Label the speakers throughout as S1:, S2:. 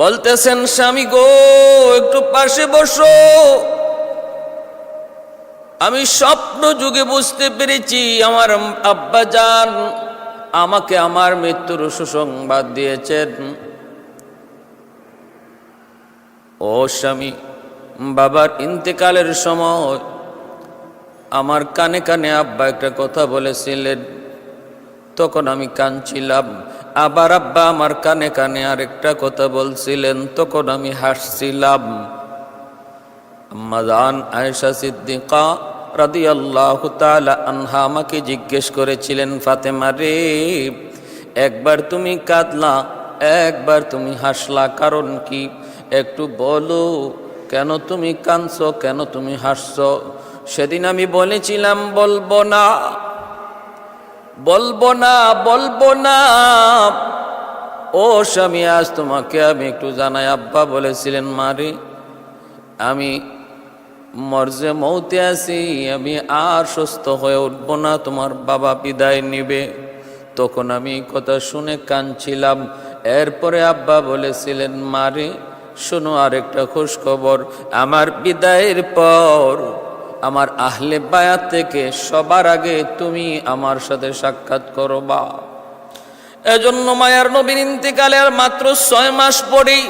S1: বলতেছেন, স্বামী গো একটু পাশে বসো, আমি স্বপ্ন যুগে বুঝতে পেরেছি আমার আব্বাজান আমাকে আমার মৃত্যুর সুসংবাদ দিয়েছেন। ও স্বামী, বাবার ইন্তেকালের সময় আমার কানে কানে আব্বা একটা কথা বলেছিলেন, তখন আমি কাঁদছিলাম। আবার আব্বা আমার কানে কানে আরেকটা কথা বলছিলেন, তখন আমি হাসছিলাম। আম্মা জান আয়েশা সিদ্দিকা রাদিয়াল্লাহু তাআলা আনহা আমাকে জিজ্ঞেস করেছিলেন, ফাতেমা রে, একবার তুমি কাঁদলা, একবার তুমি হাসলা, কারণ কি? একটু বলো, কেন তুমি কাঁদছো, কেন তুমি হাসছো? সেদিন আমি বলেছিলাম বলবো না, বলবো না, বলবো না। ও স্বামী, আজ তোমাকে আমি একটু জানাই। আব্বা বলেছিলেন, মারে আমি মরজে মৌতে আছি, আমি আর সুস্থ হয়ে উঠবো না, তোমার বাবা বিদায় নিবে। তখন আমি কথা শুনে কাঁদছিলাম। এরপরে আব্বা বলেছিলেন, মারে শোনো আরেকটা খুশ খবর, আমার বিদায়ের পর আমার আহলে বায়াত থেকে সবার আগে তুমি আমার সাথে সাক্ষাৎ করবা। এজন্য মায়ার নবীর ইন্তেকালের মাত্র 6 মাস পরেই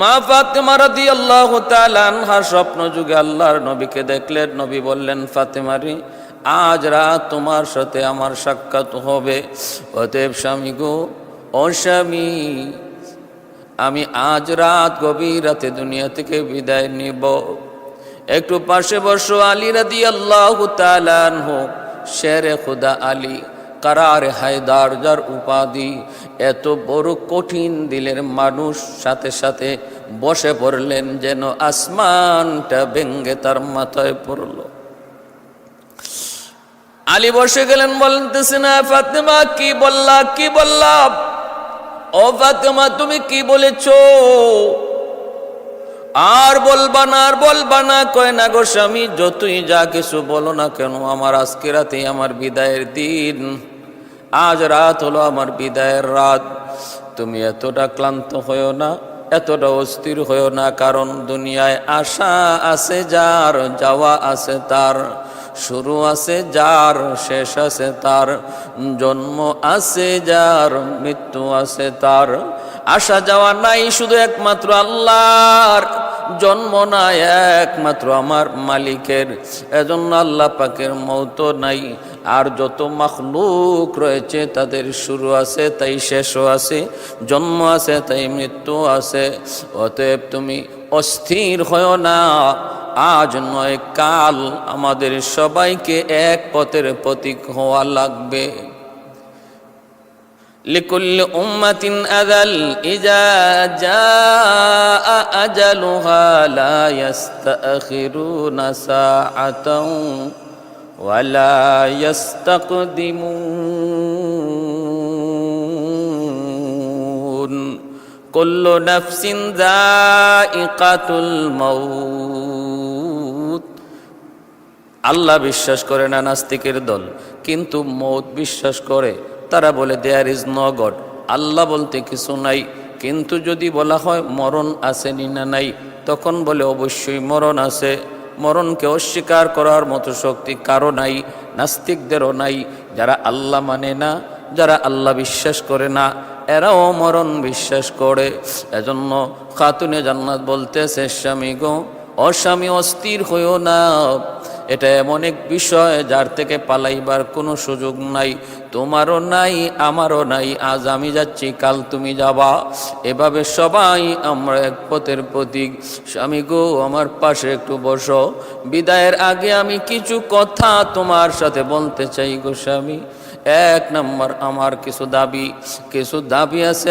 S1: মা ফাতেমা রাদিয়াল্লাহু তাআলা আনহা স্বপ্ন যুগে আল্লাহর নবীকে দেখলেন। নবী বললেন, ফাতেমা রে, আজ রাত তোমার সাথে আমার সাক্ষাৎ হবে। অতএব স্বামী গো, ও স্বামী, আমি আজ রাত গভীর রাতে দুনিয়া থেকে বিদায় নিব। একটু পাশে বসো। আলী রাদিয়াল্লাহু তাআলা আনহু, শেরে খুদা আলী, কারারে হায়দার যার উপাধি, এত বড় কঠিন দিলের মানুষ, সাথে সাথে বসে পড়লেন যেন আসমানটা ভেঙ্গে তার মাথায় পড়ল। আলী বসে গেলেন, বলতেছেন, ফাতেমা কি বললা, কি বললা? ও ফাতেমা, তুমি কি বলেছো? আর বলবা না, আর বলবা না। কয় না গো স্বামী, যতই যা কিছু বলো না কেন, আমার আজকে রাতে আমার বিদায়ের দিন, আজ রাত হলো আমার বিদায়ের রাত। তুমি এতটা ক্লান্ত হয়েও না, এতটা অস্থির হয়েও না, কারণ দুনিয়ায় আসা আছে যার, যাওয়া আছে তার, শুরু আছে যার, শেষ আছে তার, জন্ম আছে যার, মৃত্যু আছে তার। আসা যাওয়া নাই শুধু একমাত্র আল্লাহর, জন্ম নাই একমাত্র আমার মালিকের। এজন্য আল্লাহ পাকের মৌত নাই। আর যত মাখলুক রয়েছে তাদের শুরু আছে তাই শেষও আছে, জন্ম আছে তাই মৃত্যু আছে। অতএব তুমি অস্থির হও না, আজ নয় কাল আমাদের সবাইকে এক পথের প্রতীক হওয়া লাগবে। লিকুল্লি উম্মাতিন আজাল, ইজা জাআ আজালুহা লা ইস্তাখিরুনা সাআতান ওয়া লা ইস্তাকদিমুন। কুল্লু নাফসিন যায়িকাতুল মাউত। আল্লাহ বিশ্বাস করে না নাস্তিকের দল, কিন্তু মৌত বিশ্বাস করে। তারা বলে দেয়ার ইজ নো গড, আল্লাহ বলতে কিছু নাই। কিন্তু যদি বলা হয় মরণ আসেনি না নাই, তখন বলে অবশ্যই মরণ আছে। মরণকে অস্বীকার করার মতো শক্তি কারো নাই, নাস্তিকদেরও নাই। যারা আল্লাহ মানে না, যারা আল্লাহ বিশ্বাস করে না, এরাও মরণ বিশ্বাস করে। এজন্য খাতুনে জান্নাত বলতেছে, স্বামী গো, অস্বামী অস্থির হইও না। এটা এমন এক বিষয় যার থেকে পালাইবার কোনো সুযোগ নাই, তোমারও নাই, আমারও নাই। আজ আমি যাচ্ছি, কাল তুমি যাবা, এভাবে সবাই আমরা এক পথের প্রতীক। স্বামী গো, আমার পাশে একটু বসো। বিদায়ের আগে আমি কিছু কথা তোমার সাথে বলতে চাই গো স্বামী। এক নম্বর, আমার কিছু দাবি আছে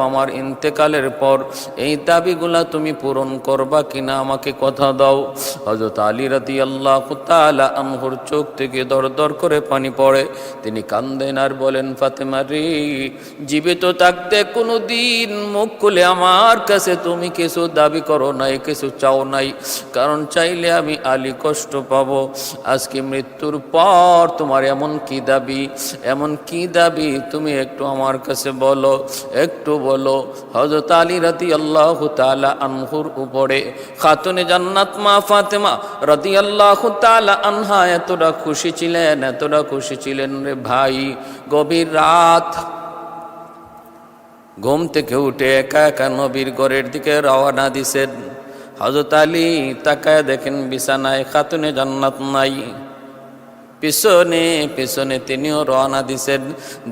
S1: আমার ইন্তেকালের পর। এই দাবিগুলা তুমি পূরণ করবা কিনা আমাকে কথা দাও। হযরত আলী রাদিয়াল্লাহু তাআলা আনহুর চোখ থেকে দর দর করে পানি পড়ে। তিনি কান্দেন আর বলেন, ফাতেমা রে, জীবিত থাকতে কোনো দিন মুখ খুলে আমার কাছে তুমি কিছু দাবি করো নাই, কিছু চাও নাই, কারণ চাইলে আমি আলী কষ্ট পাবো। আজকে মৃত্যুর পর তোমার এমন কি দাবি এমন কি দাবি তুমি একটু আমার কাছে বলো, একটু বলো। হযরত আলী রাদিয়াল্লাহু তাআলা আনহুর উপরে খাতুনে জান্নাত মা ফাতেমা রাদিয়াল্লাহু তাআলা আনহা এতটা খুশি ছিলেন রে ভাই। গভীর রাত, ঘুম থেকে উঠে একা একা নবীর ঘরের দিকে রওনা দিছেন। হযরত আলী তাকায় দেখেন বিছানায় খাতুনে জান্নাত নাই। পিছনে পিছনে তিনিও রওনা দিছেন।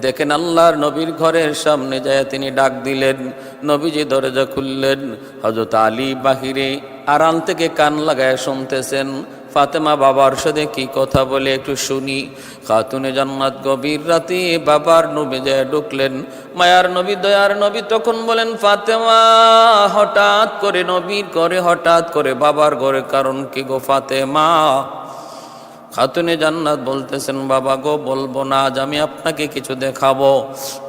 S1: দেখেন আল্লাহর নবীর ঘরের সামনে যায় তিনি ডাক দিলেন, নবীজি দরজা খুললেন। হযরত আলী বাহিরে আড়াল থেকে কান লাগায় শুনতেছেন ফাতেমা বাবার সাথে কি কথা বলে, একটু শুনি। খাতুনে জান্নাত গভীর রাতে বাবার নবী যায় ঢুকলেন। মায়ার নবী দয়ার নবী তখন বলেন, ফাতেমা হঠাৎ করে নবীর ঘরে, হঠাৎ করে বাবার ঘরে, কারণ কি গো ফাতেমা? খাতুনে জান্নাত বলতেছেন, বাবা গো বলবো না, আজ আমি আপনাকে কিছু দেখাবো,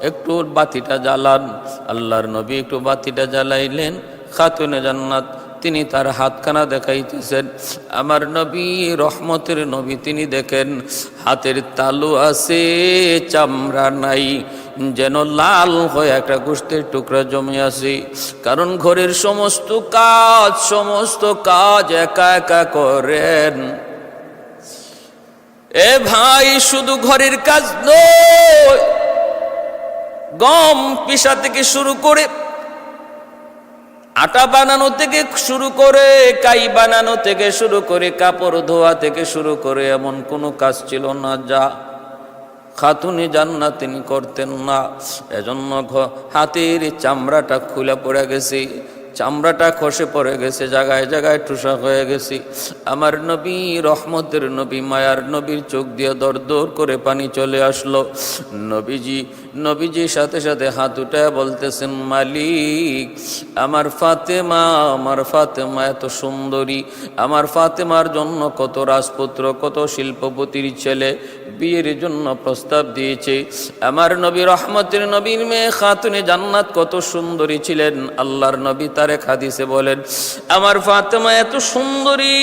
S1: একটু বাতিটা জ্বালান। আল্লাহর নবী একটু বাতিটা জ্বালাইলেন। খাতুনে জান্নাত তিনি তার হাতখানা দেখাইতেছেন। আমার নবী রহমতের নবী, তিনি দেখেন হাতের তালু আছে, চামড়া নাই, যেন লাল হয়ে একটা গোশতের টুকরা জমে আছে। কারণ ঘরের সমস্ত কাজ একা একা করেন। এ ভাই, শুধু ঘরের কাজ নয়, গম পিষা থেকে শুরু করে, আটা বানানো থেকে শুরু করে, কাই বানানো থেকে শুরু করে, কাপড় ধোয়া থেকে শুরু করে, এমন কোনো কাজ ছিল না যা খাতুনে জান্নাত তিনি করতেন না। এজন্য হাতের চামড়াটা খুলে পড়ে গেছে, চামড়াটা খসে পড়ে গেছে, জায়গায় জায়গায় ঠুসা হয়ে গেছে। আমার নবী রহমতের নবী, মায়ার নবীর চোখ দিয়ে দর দর করে পানি চলে আসলো। নবীজি সাথে সাথে হাত উঠায় বলতেছেন, মালিক, আমার ফাতেমা এত সুন্দরী, আমার ফাতেমার জন্য কত রাজপুত্র, কত শিল্পপতির ছেলে বিয়ের জন্য প্রস্তাব দিয়েছে। আমার নবী রহমতের নবীর মেয়ে খাতুনে জান্নাত কত সুন্দরী ছিলেন। আল্লাহর নবী তার এক হাদিসে বলেন, আমার ফাতেমা এত সুন্দরী,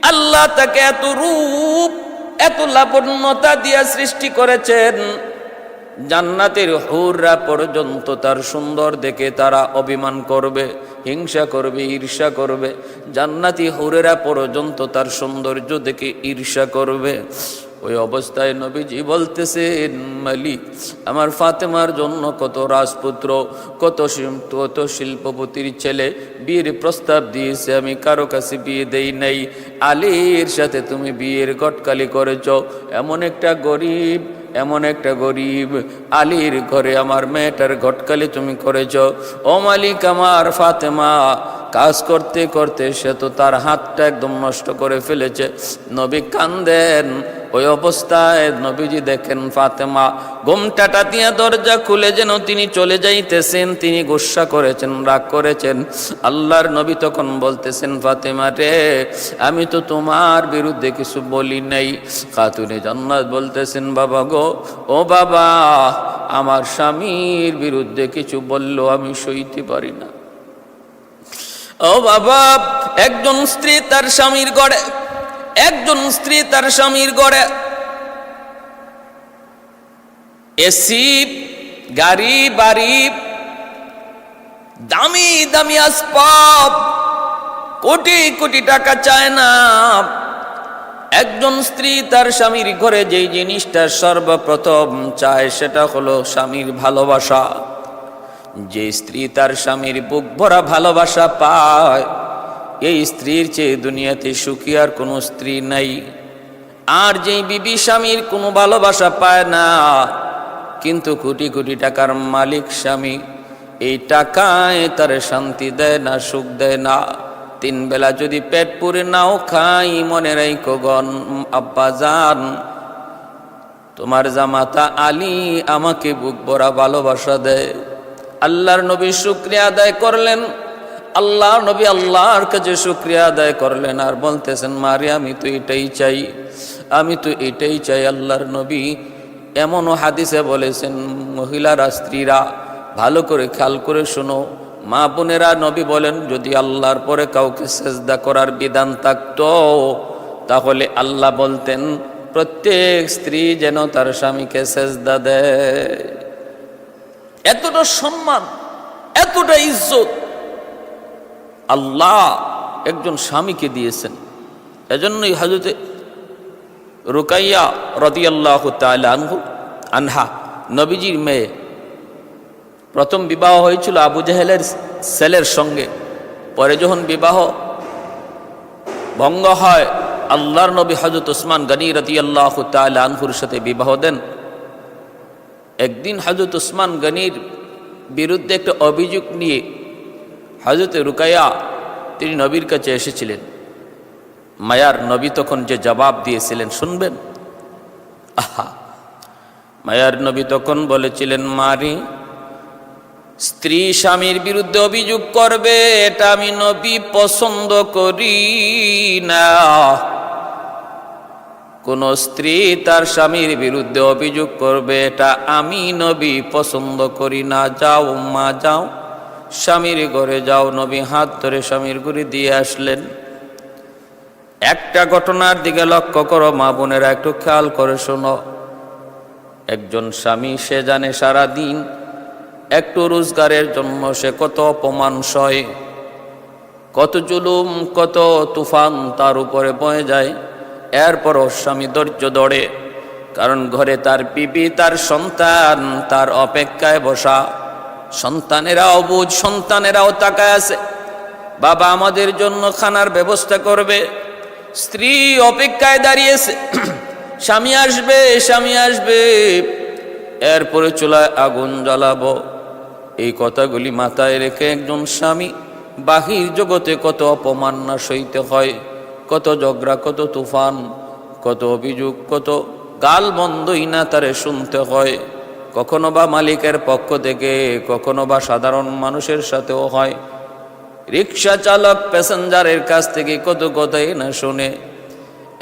S1: আল্লাহ তাকে এত রূপ, এত লাবণ্যতা দিয়া সৃষ্টি করেছেন, জান্নাতের হুররা পর্যন্ত তার সুন্দর দেখে তারা অভিমান করবে, হিংসা করবে, ঈর্ষা করবে। জান্নাতি হুরেরা পর্যন্ত তার সৌন্দর্য দেখে ঈর্ষা করবে। ওই অবস্থায় নবীজি বলতেছেন, মালিক, আমার ফাতেমার জন্য কত রাজপুত্র, কত শিল্পপতির ছেলে বিয়ের প্রস্তাব দিয়েছে, আমি কারো কাছে বিয়ে দেই নাই। আলীর সাথে তুমি বিয়ের গটকালি করেছ। এমন একটা গরিব আলীর ঘরে আমার মেয়েটার ঘটকালি তুমি করেছ। ও মালিক, আমার ফাতেমা কাজ করতে করতে সে তো তার হাতটা একদম নষ্ট করে ফেলেছে। নবী কান্দেন। ওই অবস্থায় নবীজি দেখেন ফাতেমা ঘোমটাটা দিয়ে দরজা খুলে যেন তিনি চলে যাইতেছেন, তিনি গুসা করেছেন, রাগ করেছেন। আল্লাহর নবী তখন বলতেছেন, ফাতেমা রে, আমি তো তোমার বিরুদ্ধে কিছু বলি নাই। খাতুনে জান্নাত বলতেছেন, বাবা গো, ও বাবা, আমার স্বামীর বিরুদ্ধে কিছু বললো আমি সইতে পারি না। ও বাবা, একজন স্ত্রী তার স্বামীর ঘরে এসি, গাড়ি, বাড়ি, দামি দামি আসবাব, কোটি কোটি টাকা চায় না। একজন স্ত্রী তার স্বামীর ঘরে যেই জিনিসটা সর্বপ্রথম চায় সেটা হলো স্বামীর ভালোবাসা। যে স্ত্রী তার স্বামীর বুক ভরা ভালোবাসা পায়, এই স্ত্রীর চেয়ে দুনিয়াতে সুখী আর কোনো স্ত্রী নাই। আর যেই বিবি স্বামীর কোনো ভালোবাসা পায় না, কিন্তু কোটি কোটি টাকার মালিক স্বামী, এই টাকায় তার শান্তি দেয় না, সুখ দেয় না। 3 বেলা যদি পেট পুরে নাও খাই, মনে রাখো গন আব্বা জান, তোমার জামাতা আলী আমাকে বুক ভরা ভালোবাসা দেয়। আল্লাহর নবী শুকরিয়া আদায় করলেন। আল্লাহর নবী আল্লাহর কাছে শুকরিয়া আদায় করলেন আর বলতেছেন, মারে, আমি তো এটাই চাই। আল্লাহর নবী এমনও হাদিসে বলেছেন, মহিলারা, স্ত্রীরা ভালো করে খেয়াল করে শোনো, মা বোনেরা, নবী বলেন, যদি আল্লাহর পরে কাউকে সেজদা করার বিধান থাকতো, তাহলে আল্লাহ বলতেন, প্রত্যেক স্ত্রী যেন তার স্বামীকে সেজদা দেয়। এতটা সম্মান, এতটা ইজ্জত আল্লাহ একজন স্বামীকে দিয়েছেন। এজন্যই হযরতে রুকাইয়া রাদিয়াল্লাহু তাআলা আনহা, নবীজির মেয়ে, প্রথম বিবাহ হয়েছিল আবু জেহেলের ছেলের সঙ্গে। পরে যখন বিবাহ ভঙ্গ হয়, আল্লাহর নবী হযরত উসমান গনি রাদিয়াল্লাহু তাআলা আনহুর সাথে বিবাহ দেন। একদিন হযরত উসমান গনির বিরুদ্ধে একটা অভিযোগ নিয়ে হযরতে রুকাইয়া তিনি নবীর কাছে এসেছিলেন। মায়ার নবী তখন যে জবাব দিয়েছিলেন শুনবেন। আহা, মায়ার নবী তখন বলেছিলেন, মারি, স্ত্রী স্বামীর বিরুদ্ধে অভিযোগ করবে এটা আমি নবী পছন্দ করি না। কোন স্ত্রী তার স্বামীর বিরুদ্ধে অভিযোগ করবে এটা আমি নবী পছন্দ করি না। যাও মা, যাও স্বামীর ঘরে যাও। নবী হাত ধরে স্বামীর ঘরে দিয়ে আসলেন। একটা ঘটনার দিকে লক্ষ্য করো মা বোনেরা, একটু খেয়াল করে শোনো। একজন স্বামী সে জানে সারা দিন একটু রোজগারের জন্য সে কত অপমান সয়, কত জুলুম, কত তুফান তার উপরে বয়ে যায়। এরপরও স্বামী ধৈর্য ধরে, কারণ ঘরে তার বিবি, তার সন্তান তার অপেক্ষায় বসা। সন্তানেরাও বুঝ, সন্তানেরাও তাকায় আছে, বাবা আমাদের জন্য খানার ব্যবস্থা করবে। স্ত্রী অপেক্ষায় দাঁড়িয়েছে, স্বামী আসবে, স্বামী আসবে, এরপরে চুলায় আগুন জ্বালাবো। এই কথাগুলি মাথায় রেখে একজন স্বামী বাহির জগতে কত অপমান না সইতে হয়, কত ঝগড়া, কত তুফান, কত অভিযোগ, কত গাল বন্ধই না তারে শুনতে হয়। কখনো বা মালিকের পক্ষ থেকে, কখনো বা সাধারণ মানুষের সাথেও হয়। রিক্সা চালক প্যাসেঞ্জারের কাছ থেকে কত কথাই না শুনে।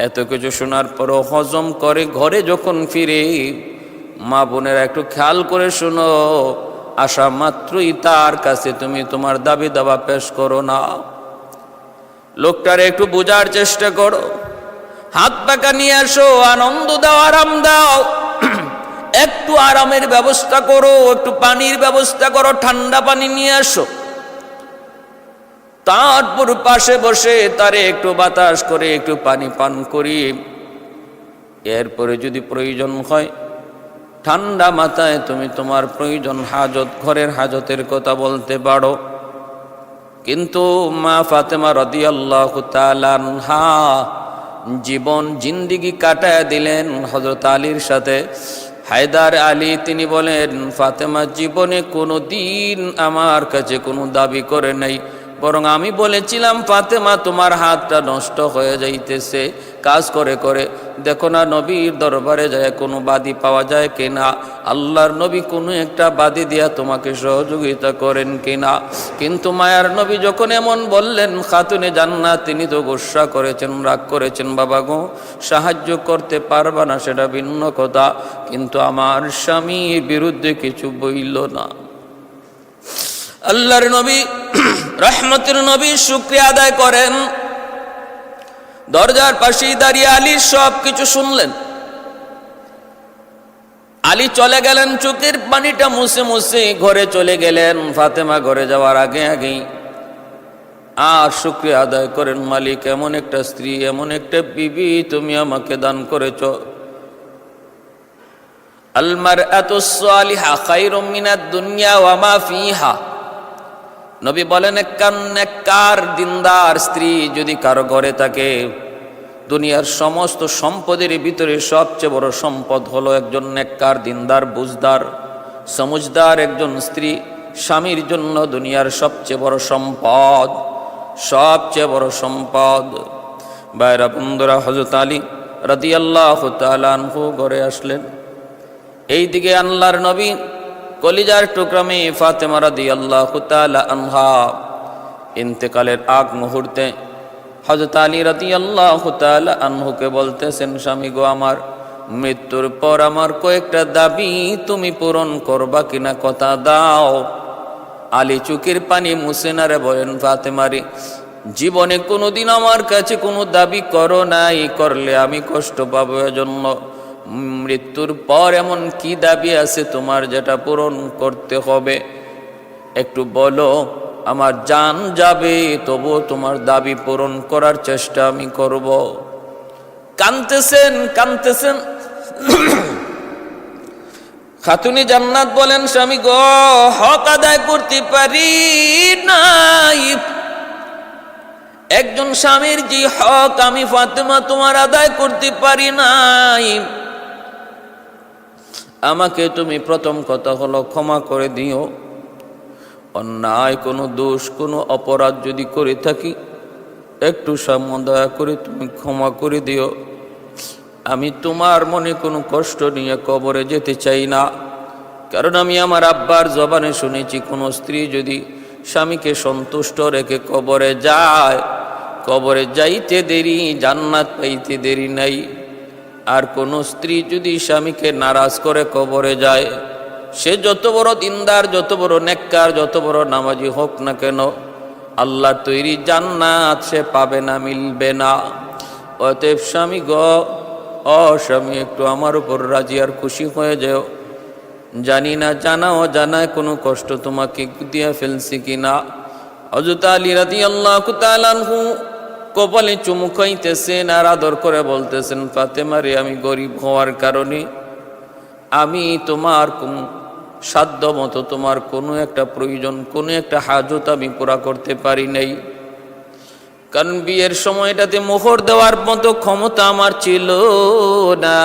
S1: এত কিছু শোনার পরও হজম করে ঘরে যখন ফিরে, মা বোনেরা একটু খেয়াল করে শোনো, আসা মাত্রই তার কাছে তুমি তোমার দাবি দাবা পেশ করো না। লোকটারে একটু বোঝার চেষ্টা করো, হাত পাকা নিয়ে আসো, আনন্দ দাও, আরাম দাও, একটু আরামের ব্যবস্থা করো, একটু পানির ব্যবস্থা করো, ঠান্ডা পানি নিয়ে আসো। তারপর পাশে বসে তারে একটু বাতাস করে একটু পানি পান করি। এরপরে যদি প্রয়োজন হয় ঠান্ডা মাথায় তুমি তোমার প্রয়োজন, হাজত, ঘরের হাজতের কথা বলতে পারো। কিন্তু মা ফাতেমা রাদিয়াল্লাহু তাআলা আনহা জীবন জিন্দিগি কাটায় দিলেন হযরত আলীর সাথে। হায়দার আলী তিনি বলেন, ফাতেমা জীবনে কোনো দিন আমার কাছে কোনো দাবি করে নাই, বরং আমি বলেছিলাম, ফাতেমা তোমার হাতটা নষ্ট হয়ে যাইতেছে কাজ করে করে, দেখো না নবীর দরবারে যায় কোনো বাদী পাওয়া যায় কিনা, আল্লাহর নবী কোনো একটা বাদী দিয়া তোমাকে সহযোগিতা করেন কিনা। কিন্তু মায়ার নবী যখন এমন বললেন, খাতুনে জান্নাত তিনি তো গোসা করেছেন, রাগ করেছেন, বাবা গো সাহায্য করতে পারবা না সেটা ভিন্ন কথা, কিন্তু আমার স্বামীর বিরুদ্ধে কিছু বইল না। আল্লাহর নবী রহমতের নবী শুকরিয়া আদায় করেন। দরজার পাশেই দাঁড়িয়ে আলী সব কিছু শুনলেন। আলী চলে গেলেন, চোখের পানিটা মুছে মুছে ঘরে চলে গেলেন। ফাতেমা ঘরে যাওয়ার আগে আগেই আর শুকরিয়া আদায় করেন, মালিক এমন একটা স্ত্রী, এমন একটা বিবি তুমি আমাকে দান করেছ। আল মারআতুস সালিহা খায়রুম মিনাদ দুনিয়া ওয়া মা ফিহা। নবী বলেন, নেককার দিনদার স্ত্রী যদি কারো ঘরে থাকে, দুনিয়ার সমস্ত সম্পদের ভিতরে সবচেয়ে বড় সম্পদ হলো একজন নেককার দিনদার বুঝদার সমুজদার একজন স্ত্রী। স্বামীর জন্য দুনিয়ার সবচেয়ে বড় সম্পদ, সবচেয়ে বড় সম্পদ। বাইরা বন্ধুরা, হযরত আলী রাদিয়াল্লাহু তাআলা আনহু ঘরে আসলেন। এইদিকে আল্লাহর নবী কলিজার টুকরা মেয়ে ফাতেমা রাদিয়াল্লাহু তাআলা আনহা ইন্তেকালের আগ মুহূর্তে হযরত আলী রাদিয়াল্লাহু তাআলা আনহুকে বলতেছেন, স্বামী গো, আমার মৃত্যুর পর আমার কয়েকটা দাবি তুমি পূরণ করবা কিনা, কথা দাও। আলী চোখের পানি মুছে না রে বলেন, ফাতেমারি জীবনে কোনোদিন আমার কাছে কোনো দাবি করো নাই, করলে আমি কষ্ট পাবো। এজন্য মৃত্যুর পর এমন কি দাবি আছে তোমার যেটা পূরণ করতে হবে? একটু বলো। আমার জান যাবে, তবুও তোমার দাবি পূরণ করার চেষ্টা আমি করব। কাঁদতেছেন কাঁদতেছেন। খাতুনি জান্নাত বলেন, স্বামী গো, হক আদায় করতে পারি নাই। একজন স্বামীর যে হক আমি ফাতেমা তোমার আদায় করতে পারি নাই। আমাকে তুমি প্রথম কথা হলো ক্ষমা করে দিও। অন্যায় কোনো দোষ কোনো অপরাধ যদি করে থাকি একটু দয়া করে তুমি ক্ষমা করে দিও। আমি তোমার মনে কোনো কষ্ট নিয়ে কবরে যেতে চাই না। কারণ আমি আমার আব্বার জবানে শুনেছি, কোনো স্ত্রী যদি স্বামীকে সন্তুষ্ট রেখে কবরে যায়, কবরে যাইতে দেরি, জান্নাত পাইতে দেরি নাই। আর কোনো স্ত্রী যদি স্বামীকে নারাজ করে কবরে যায়, সে যত বড় দিনদার, যত বড় নেককার, যত বড় নামাজি হোক না কেন, আল্লাহর তৈরি জান্নাত সে পাবে না, মিলবে না। অতএব স্বামী গো, স্বামী একটু আমার উপর রাজি আর খুশি হয়ে যাও। জানি না জানা অজানায় কোনো কষ্ট তোমাকে দিয়ে ফেলছি কিনা। হযরত আলী রাদিয়াল্লাহু তাআলা আনহু কপালে চুমু খাইতেছেন আর আদর করে বলতেছেন, ফাতেমা রে, আমি গরিব হওয়ার কারণে আমি তোমার সাধ্য মতো তোমার কোনো একটা প্রয়োজন, কোনো একটা হাজত আমি পুরা করতে পারি নাই। কারণ বিয়ের সময়টাতে মোহর দেওয়ার মতো ক্ষমতা আমার ছিল না।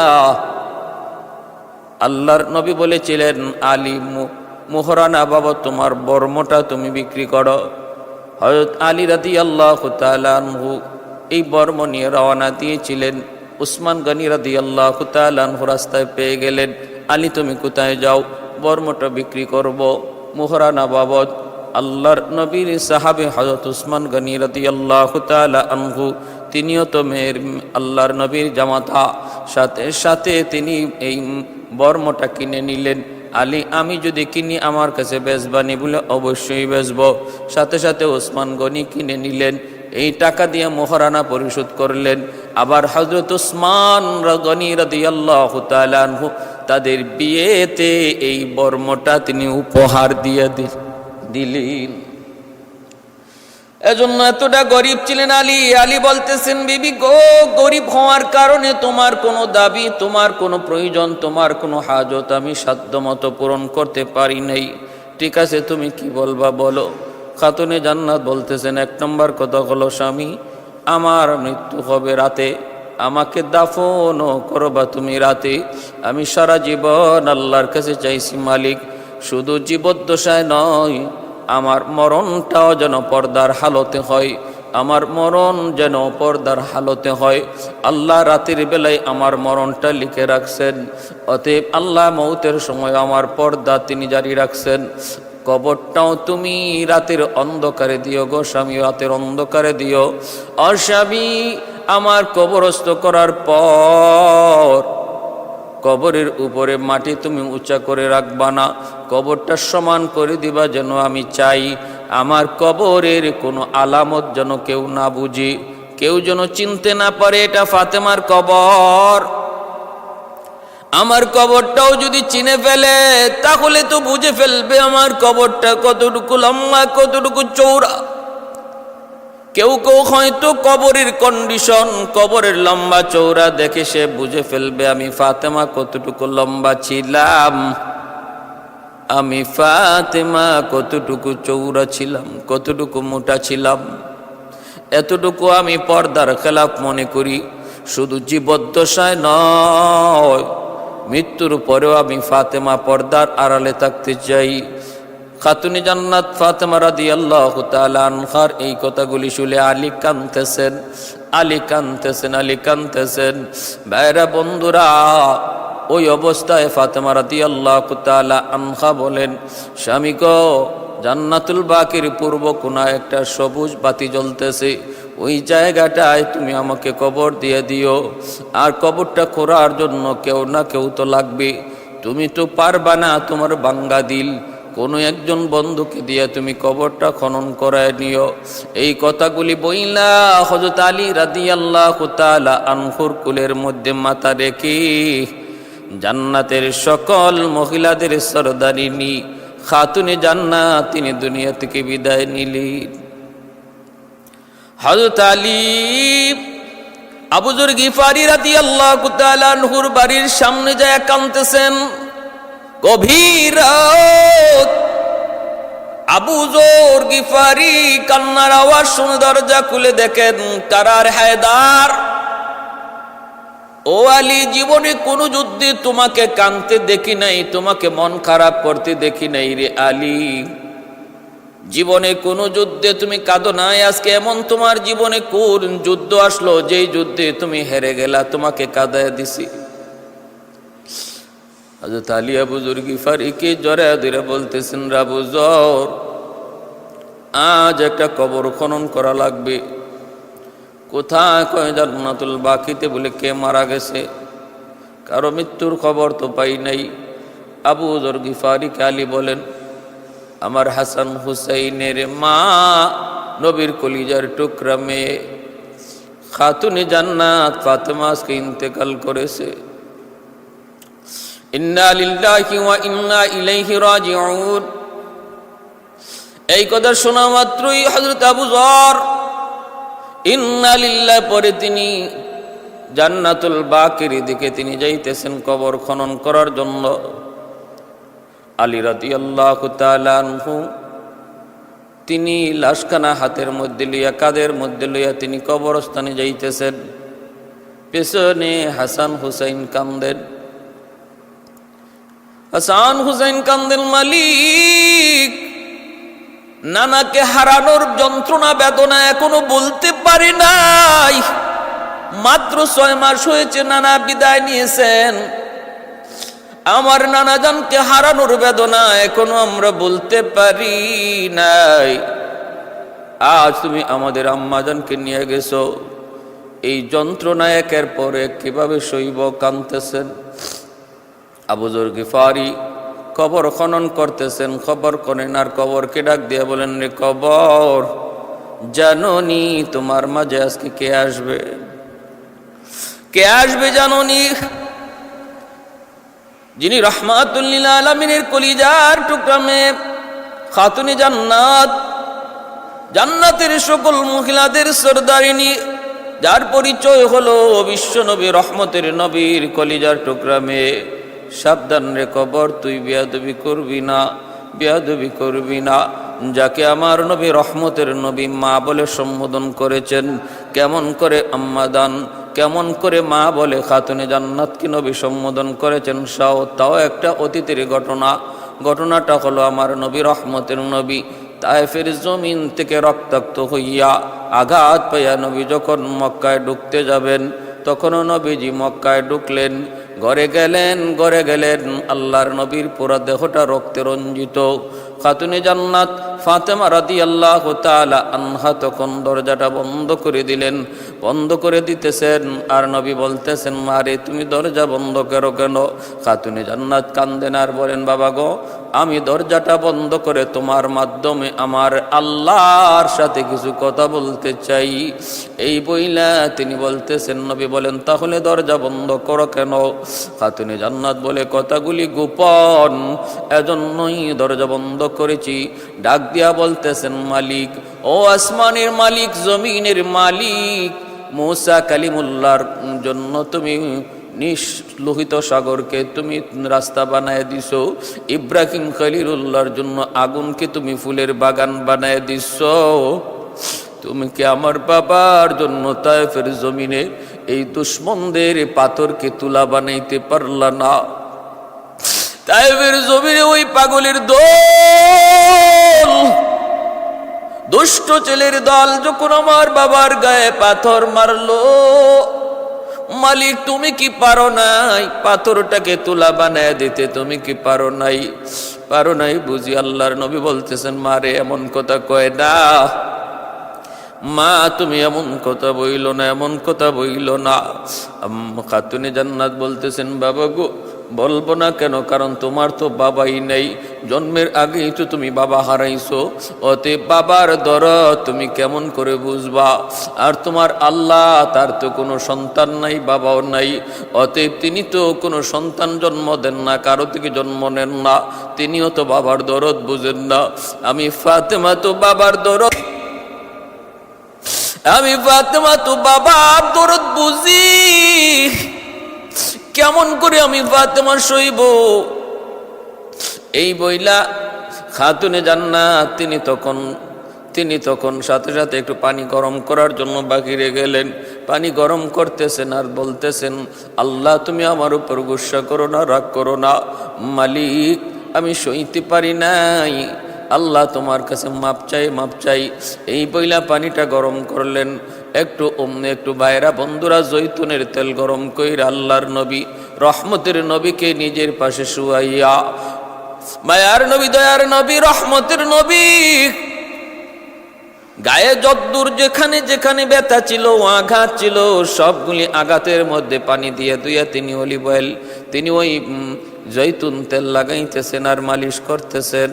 S1: আল্লাহর নবী বলেছিলেন, আলী মোহরানা বাবা তোমার বর্মটা তুমি বিক্রি করো। হযরত আলী রাদিয়াল্লাহু তাআলা আনহু এই বর্ম নিয়ে রওনা দিয়েছিলেন। উসমান গনি রাদিয়াল্লাহু তাআলা আনহু রাস্তায় পেয়ে গেলেন, আলী তুমি কোথায় যাও? বর্মটা বিক্রি করব মোহরানা বাবদ। আল্লাহর নবীর সাহাবে হযরত উসমান গনি রাদিয়াল্লাহু তাআলা আনহু, তিনিও তো মেয়ের আল্লাহর নবীর জামাতা, সাথে সাথে তিনি এই বর্মটা কিনে নিলেন। আলী, আমি যদি কিনি আমার কাছে বেচবানি? বলে অবশ্যই বেচব। সাথে সাথে ওসমান গনি কিনে নিলেন, এই টাকা দিয়ে মোহরানা পরিশোধ করলেন। আবার হযরত উসমান গনি রাদিয়াল্লাহু তাআলা আনহু তাদের বিয়েতে এই বর্মটা তিনি উপহার দিয়ে দিলেন। এজন্য এতটা গরিব ছিলেন আলী। আলী বলতেছেন, বিবি গো, গরিব হওয়ার কারণে তোমার কোনো দাবি, তোমার কোনো প্রয়োজন, তোমার কোনো হাজত আমি সাধ্যমতো পূরণ করতে পারি নাই। ঠিক আছে, তুমি কি বলবা বলো। খাতুনে জান্নাত বলতেছেন, এক নম্বর কথা হলো, স্বামী আমার মৃত্যু হবে রাতে, আমাকে দাফনও করবা তুমি রাতে। আমি সারা জীবন আল্লাহর কাছে চাইছি, মালিক শুধু জীবদ্দশায় নয়, আমার মরণটাও যেন পর্দার হালতে হয়, আমার মরণ যেন পর্দার হালতে হয়। আল্লাহ রাতের বেলায় আমার মরণটা লিখে রাখছেন। অতএব আল্লাহ মৌতের সময় আমার পর্দা তিনি জারি রাখছেন। কবরটাও তুমি রাতের অন্ধকারে দিও গো স্বামী, রাতের অন্ধকারে দিও। স্বামী, আমার কবরস্থ করার পর কবরের উপরে মাটি তুমি উঁচা করে রাখবা না, কবরটা সমান করে দিবা। যেন আমি চাই আমার কবরের কোনো আলামত যেন কেউ না বুঝে, কেউ যেন চিনতে না পারে এটা ফাতেমার কবর। আমার কবরটাও যদি চিনে ফেলে তাহলে তো বুঝে ফেলবে আমার কবরটা কতটুকু লম্বা, কতটুকু চৌড়া। কেউ কেউ হয়তো কবরের কন্ডিশন, কবরের লম্বা চৌড়া দেখে সে বুঝে ফেলবে আমি ফাতেমা কতটুকু লম্বা ছিলাম, আমি ফাতেমা কতটুকু চৌড়া ছিলাম, কতটুকু মোটা ছিলাম। এতটুকু আমি পর্দার খেলাফ মনে করি। শুধু জীবদ্দশায় নয়, মৃত্যুর পরেও আমি ফাতেমা পর্দার আড়ালে থাকতে চাই। খাতুনে জান্নাত ফাতেমা রাদিয়াল্লাহু তাআলা আনহার এই কথাগুলি শুনে আলী কাঁদতেছেন, আলী কাঁদতেছেন, আলী কাঁদতেছেন। ভাইরা বন্ধুরা, ওই অবস্থায় ফাতেমা রাদিয়াল্লাহু তাআলা আনহা বলেন, স্বামী গো, জান্নাতুল বাকির পূর্ব কোনায় একটা সবুজ বাতি জ্বলতেছে, ওই জায়গাটায় তুমি আমাকে কবর দিয়ে দিও। আর কবরটা করার জন্য কেউ না কেউ তো লাগবে, তুমি তো পারবা না, তোমার বাঙ্গা দিল, কোনো একজন বন্ধুকে দিয়ে তুমি কবরটা খনন করায় নিও। এই কথাগুলি বইলা হযরত আলী রাদিয়াল্লাহু তাআলা আনহুর কুলের মধ্যে মাথা রেখে জান্নাতের সকল মহিলাদের সরদারিনী খাতুনে জান্নাত তিনি দুনিয়া থেকে বিদায় নিলেন। হযরত আলী আবু যর গিফারি রাদিয়াল্লাহু তাআলা আনহুর বাড়ির সামনে যায় কাঁদতেছেন। গভীর রাত, আবু যর গিফারি কান্নার আওয়াজ শুনে দরজা খুলে দেখেন কারার হায়দার। ও আলী, জীবনে কোনো যুদ্ধে তোমাকে কাঁদতে দেখি নাই, তোমাকে মন খারাপ করতে দেখি নাই রে আলী। জীবনে কোনো যুদ্ধে তুমি কাঁদো নাই, আজকে এমন তোমার জীবনে কোন যুদ্ধ আসলো যেই যুদ্ধে তুমি হেরে গেলা, তোমাকে কাঁদায় দিছি। হযরত আলী আবু যর গিফারিকে জড়ায় ধরে বলতেছেন, আবু যর, আজ একটা কবর খনন করা লাগবে। কোথায়? কয় জান্নাতুল বাকিতে। বলে কে মারা গেছে? কারো মৃত্যুর খবর তো পাই নাই। আবু যর গিফারিকে আলী বলেন, আমার হাসান হুসাইনের মা, নবীর কলিজার টুকরা মেয়ে খাতুনে জান্নাত ফাতেমা আজকে ইন্তেকাল করেছে। ইন্না লিল্লাহি ওয়া ইন্না ইলাইহি রাজিউন। এই কথা শোনা মাত্রই হযরত আবু যর ইন্না লিল্লাহ পরে তিনি জান্নাতুল বাকির দিকে তিনি যাইতেছেন কবর খনন করার জন্য। আলী রাদিয়াল্লাহু তাআলা আনহু তিনি লাশখানা হাতের মধ্যে লইয়া, কাঁধের মধ্যে লইয়া তিনি কবরস্থানে যাইতেছেন। পেছনে হাসান হুসাইন কান্দেন। হাসান হুসাইন কান্দেন, মালিক, নানাকে হারানোর যন্ত্রণা বেদনা এখনো বলতে পারি নাই। মাত্র 6 মাস হয়েছে নানা বিদায় নিয়েছেন। আমার নানাজানকে হারানোর বেদনা এখনো আমরা বলতে পারি নাই। আজ তুমি আমাদের আম্মাজানকে নিয়ে গেছো, এই যন্ত্রণা একের পর এক কিভাবে সইব? কাঁদতেছেন। আবু যর গিফারি কবর খনন করতেছেন। খবর করেন আর কবরকে ডাক দিয়ে বলেন, রে কবর, জানোনি তোমার মাঝে আজকে কে আসবে? কে আসবে জানোনি? যিনি রাহমাতুল লিল আলামিনের কলিজার টুকরা মেয়ে খাতুনে জান্নাত, জান্নাতের সকল মহিলাদের সরদারিনী, যার পরিচয় হলো বিশ্ব নবী রহমতের নবীর কলিজার টুকরা মেয়ে। সাবধান রে কবর, তুই বেয়াদবি করবি না, বেয়াদবি করবি না। যাকে আমার নবী রহমতের নবী মা বলে সম্বোধন করেছেন, কেমন করে আম্মা দান, কেমন করে মা বলে খাতুনে জান্নাতকে নবী সম্বোধন করেছেন, তাও একটা অতীতের ঘটনা। ঘটনাটা হলো আমার নবী রহমতের নবী তায়েফের জমিন থেকে রক্তাক্ত হইয়া আঘাত পাইয়া নবী যখন মক্কায় ঢুকতে যাবেন, তখনও নবীজি মক্কায় ঢুকলেন। ঘরে গেলেন, আল্লাহর নবীর পুরা দেহটা রক্তে রঞ্জিত। খাতুনে জান্নাত ফাতেমা রাদিয়াল্লাহু তাআলা আনহা তখন দরজাটা বন্ধ করে দিলেন। বন্ধ করে দিতেছেন আর নবী বলতেছেন, মারে তুমি দরজা বন্ধ করো কেন? খাতুনে জান্নাত কান্দেন আর বলেন, বাবা গো, আমি দরজাটা বন্ধ করে তোমার মাধ্যমে আমার আল্লাহর সাথে কিছু কথা বলতে চাই। এই বইলা তিনি বলতেছেন, নবী বলেন, তাহলে দরজা বন্ধ করো কেন? খাতুনে জান্নাত বলে, কথাগুলি গোপন, এজন্যই দরজা বন্ধ করেছি। ডাক দিয়া বলতেছেন, মালিক, ও আসমানের মালিক, জমিনের মালিক, মুসা কালিমুল্লাহর জন্য তুমি লোহিত সাগরকে তুমি রাস্তা বানায় দিছো, ইব্রাহিম খলিলুল্লাহর জন্য আগুনকে তুমি ফুলের বাগান বানায় দিছো, তুমি কি আমার বাবার জন্য তায়েফের জমিনে এই দুশ্মনদের পাথরকে তুলা বানাইতে পারলা না? তায়েফের জমিনে ওই পাগলের দল, দুষ্ট ছেলের দল যখন আমার বাবার গায়ে পাথর মারলো, মালিক তুমি কি পারো নাই পাথরটাকে তুলা বানায় দিতে? তুমি কি পারো নাই? পারো নাই বুঝি? আল্লাহর নবী বলতেছেন, মারে এমন কথা কয় না, মা তুমি এমন কথা বইল না, এমন কথা বইল না। খাতুনে জান্নাত বলতেছেন, বাবা গো, বলবো না কেন? কারণ তোমার তো বাবাই নেই, জন্মের আগেই তো তুমি বাবা হারাইছো। অতএব বাবার দরদ তুমি কেমন করে বুঝবা? আর তোমার আল্লাহ, তার তো কোনো সন্তান নাই, বাবাও নাই, অতএব তিনি তো কোনো সন্তান জন্ম দেন না, কারো থেকে জন্ম নেন না, তিনিও তো বাবার দরদ বুঝেন না। আমি ফাতেমা তো বাবার দরদ, আমি ফাতেমা তো বাবার দরদ বুঝি, কেমন করে আমি ফাতেমা সইব? এই বইলা খাতুনে জান্নাত তিনি তখন সাথে সাথে একটু পানি গরম করার জন্য বাহিরে গেলেন। পানি গরম করতেছেন আর বলতেছেন, আল্লাহ তুমি আমার উপর গুসা করো না, রাগ করো না, মালিক আমি সইতে পারি নাই, আল্লাহ তোমার কাছে মাপ চাই, মাপ চাই। এই বইলা পানিটা গরম করলেন। একটু বাইরা বন্ধুরা, জৈতুনের তেল গরম কইরা আল্লাহর নবী, রহমতের নবীকে নিজের পাশে শুয়াইয়া, মায়ার নবী, দয়ার নবী, রহমতের নবী, গায়ে যদ্দূর যেখানে যেখানে ব্যথা ছিল, আঘাত ছিল, সবগুলি আঘাতের মধ্যে পানি দিয়ে ধুইয়া তিনি অলিভ অয়েল, তিনি ওই জৈতুন তেল লাগাইতেছেন আর মালিশ করতেছেন।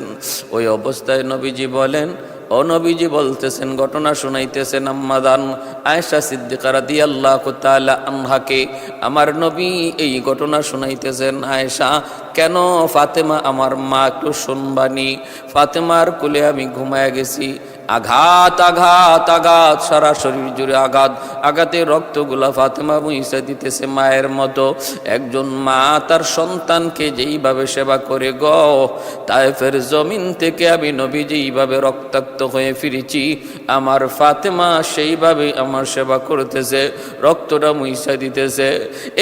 S1: ওই অবস্থায় নবীজি বলেন, ও নবীজি বলতেছেন, ঘটনা শুনাইতেছেন আম্মাদান আয়েশা সিদ্দিকা রাদিয়াল্লাহু তাআলা আনহাকে। আমার নবী এই ঘটনা শুনাইতেছেন, আয়েশা কেন ফাতেমা আমার মা, একটু শুনবানি। ফাতেমার কোলে আমি ঘুমায়া গেছি, আঘাত আঘাত আঘাত, সারা শরীর জুড়ে আঘাত, আঘাতে রক্তগুলা ফাতেমা মুইসা দিতেছে মায়ের মতো। একজন মা তার সন্তানকে যেইভাবে সেবা করে গো, তায়েফের জমিন থেকে আমি নবী যেইভাবে রক্তাক্ত হয়ে ফিরেছি, আমার ফাতেমা সেইভাবে আমার সেবা করতেছে, রক্তটা মুইসা দিতেছে।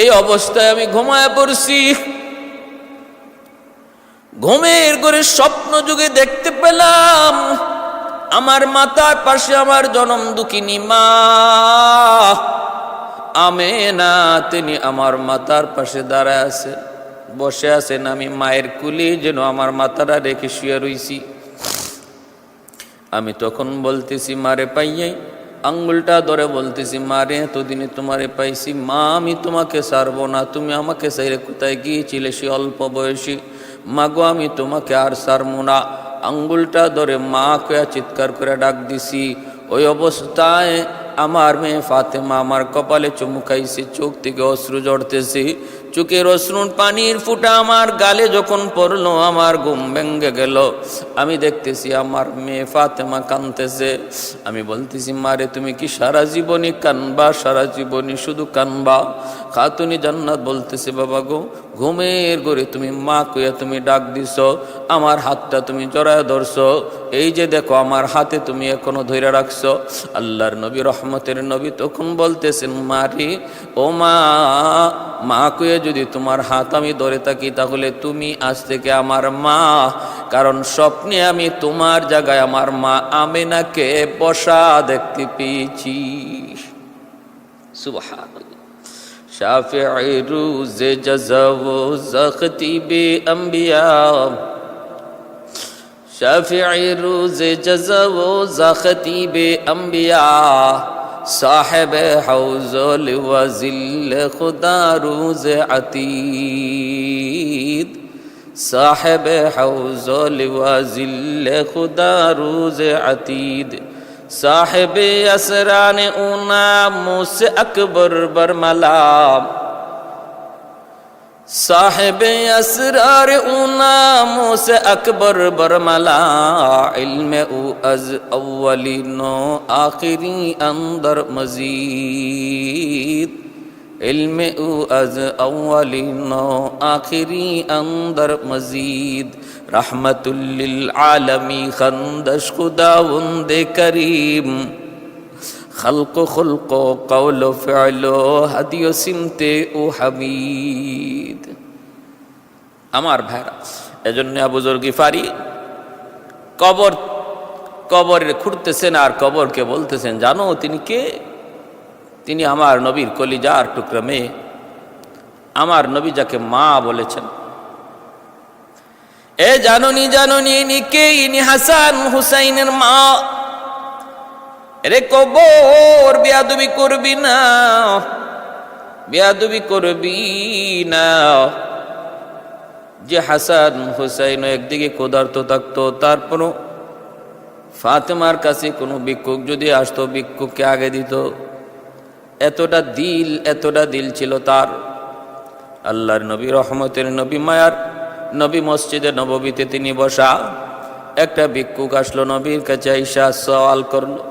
S1: এই অবস্থায় আমি ঘুমায় পড়ছি। ঘুমের ঘরে স্বপ্ন যুগে দেখতে পেলাম আমার মাতার পাশে আমার জনম দুঃখিনী মা আমেনা, তিনি আমার মাতার পাশে দাঁড়ায় আছেন, বসে আছেন। আমি মায়ের কুলি যেন আমার মাতারা রেখে শুয়ে রইছি। আমি তখন বলতেছি, মারে পাইয়াই, আঙ্গুলটা ধরে বলতেছি, মারে এতদিনে তোমারে পাইছি, মা আমি তোমাকে ছাড়বো না, তুমি আমাকে চাইলে কোথায় গিয়েছিলে সে অল্প বয়সী, মাগো আমি তোমাকে আর ছাড়বো না। আঙ্গুলটা ধরে মা কয়া চিৎকার করে ডাক দিছি। ওই অবস্থায় আমার মেয়ে ফাতেমা আমার কপালে চুমুকাইছে, চোখ থেকে অশ্রু ঝরতেছে, চোখের অশ্রুর পানির ফুটা আমার গালে যখন পড়লো, আমার ঘুম ভেঙে গেল। আমি দেখতেছি আমার মেয়ে ফাতেমা কাঁদতেছে। আমি বলতেছি, মারে তুমি কি সারা জীবনই কানবা, সারা জীবনই শুধু কানবা? খাতুনি জান্নাত বলতেছে, বাবা গো, ঘুমের ঘরে তুমি মা কইয়া তুমি ডাক দিছ, আমার হাতটা তুমি জড়ায় ধরছো, এই যে দেখো আমার হাতে তুমি এখনো ধরে রাখছো। আল্লাহর নবী, রহমতের নবী তখন বলতেছেন, মারে ও মা, মা কইয়া যদি তোমার হাত আমি ধরে থাকি, তাহলে তুমি আজ থেকে আমার মা, কারণ স্বপ্নে আমি তোমার জায়গায় আমার মা আমেনাকে বসা দেখতে পেয়েছি। সুবহানাল্লাহ। শাফিঈ রোজে জাযা ও খিতাবে আম্বিয়া, শাফিঈ রোজে জাযা ও খিতাবে আম্বিয়া, সাহেবে হাউজুল ওয়াজিল খুদা রোজে আতীদ, সাহেবে হাউজুল ওয়াজিল খুদা রোজে আতীদ, साहिबे असरान ऊना मुझसे अकबर बरमला, साहिबे असरार ऊना मुझसे अकबर बरमला, इल्मे उ अज अव्वलिनो आखिरी अंदर मजीद, इल्मे उ अज अव्वलिनो आखिरी अंदर मजीद, रहमतुल्लिल आलमी खंदश खुदावंदे करीम, खल्को खुल्को कौलो फ़िअलो हदियो सिमते ও হামিদ। আমার ভাইরা, এজন্য আবু যর গিফারি কবরের খুঁড়তেছেন আর কবরকে বলতেছেন, জানো তিনি কে? তিনি আমার নবীর কলিজার টুকরা মেয়ে, আমার নবী যাকে মা বলেছেন। এ জাননি জাননি ইনি কে? ইনি হাসান হুসাইনের মা। রে কবর, বেয়াদবি করবি না, বেয়াদবি করবি না। যে হাসান হুসাইন একদিকে ক্ষুধার্ত থাকতো, তারপরও ফাতেমার কাছে কোনো ভিক্ষুক যদি আসতো ভিক্ষুককে আগে দিত। এতটা দিল ছিল তার। আল্লাহর নবী, রহমতের নবী, মায়ার নবী, মসজিদে নববীতে তিনি বসা। একটা ভিক্ষুক আসলো নবীর কাছে, আইসা সওয়াল করলো।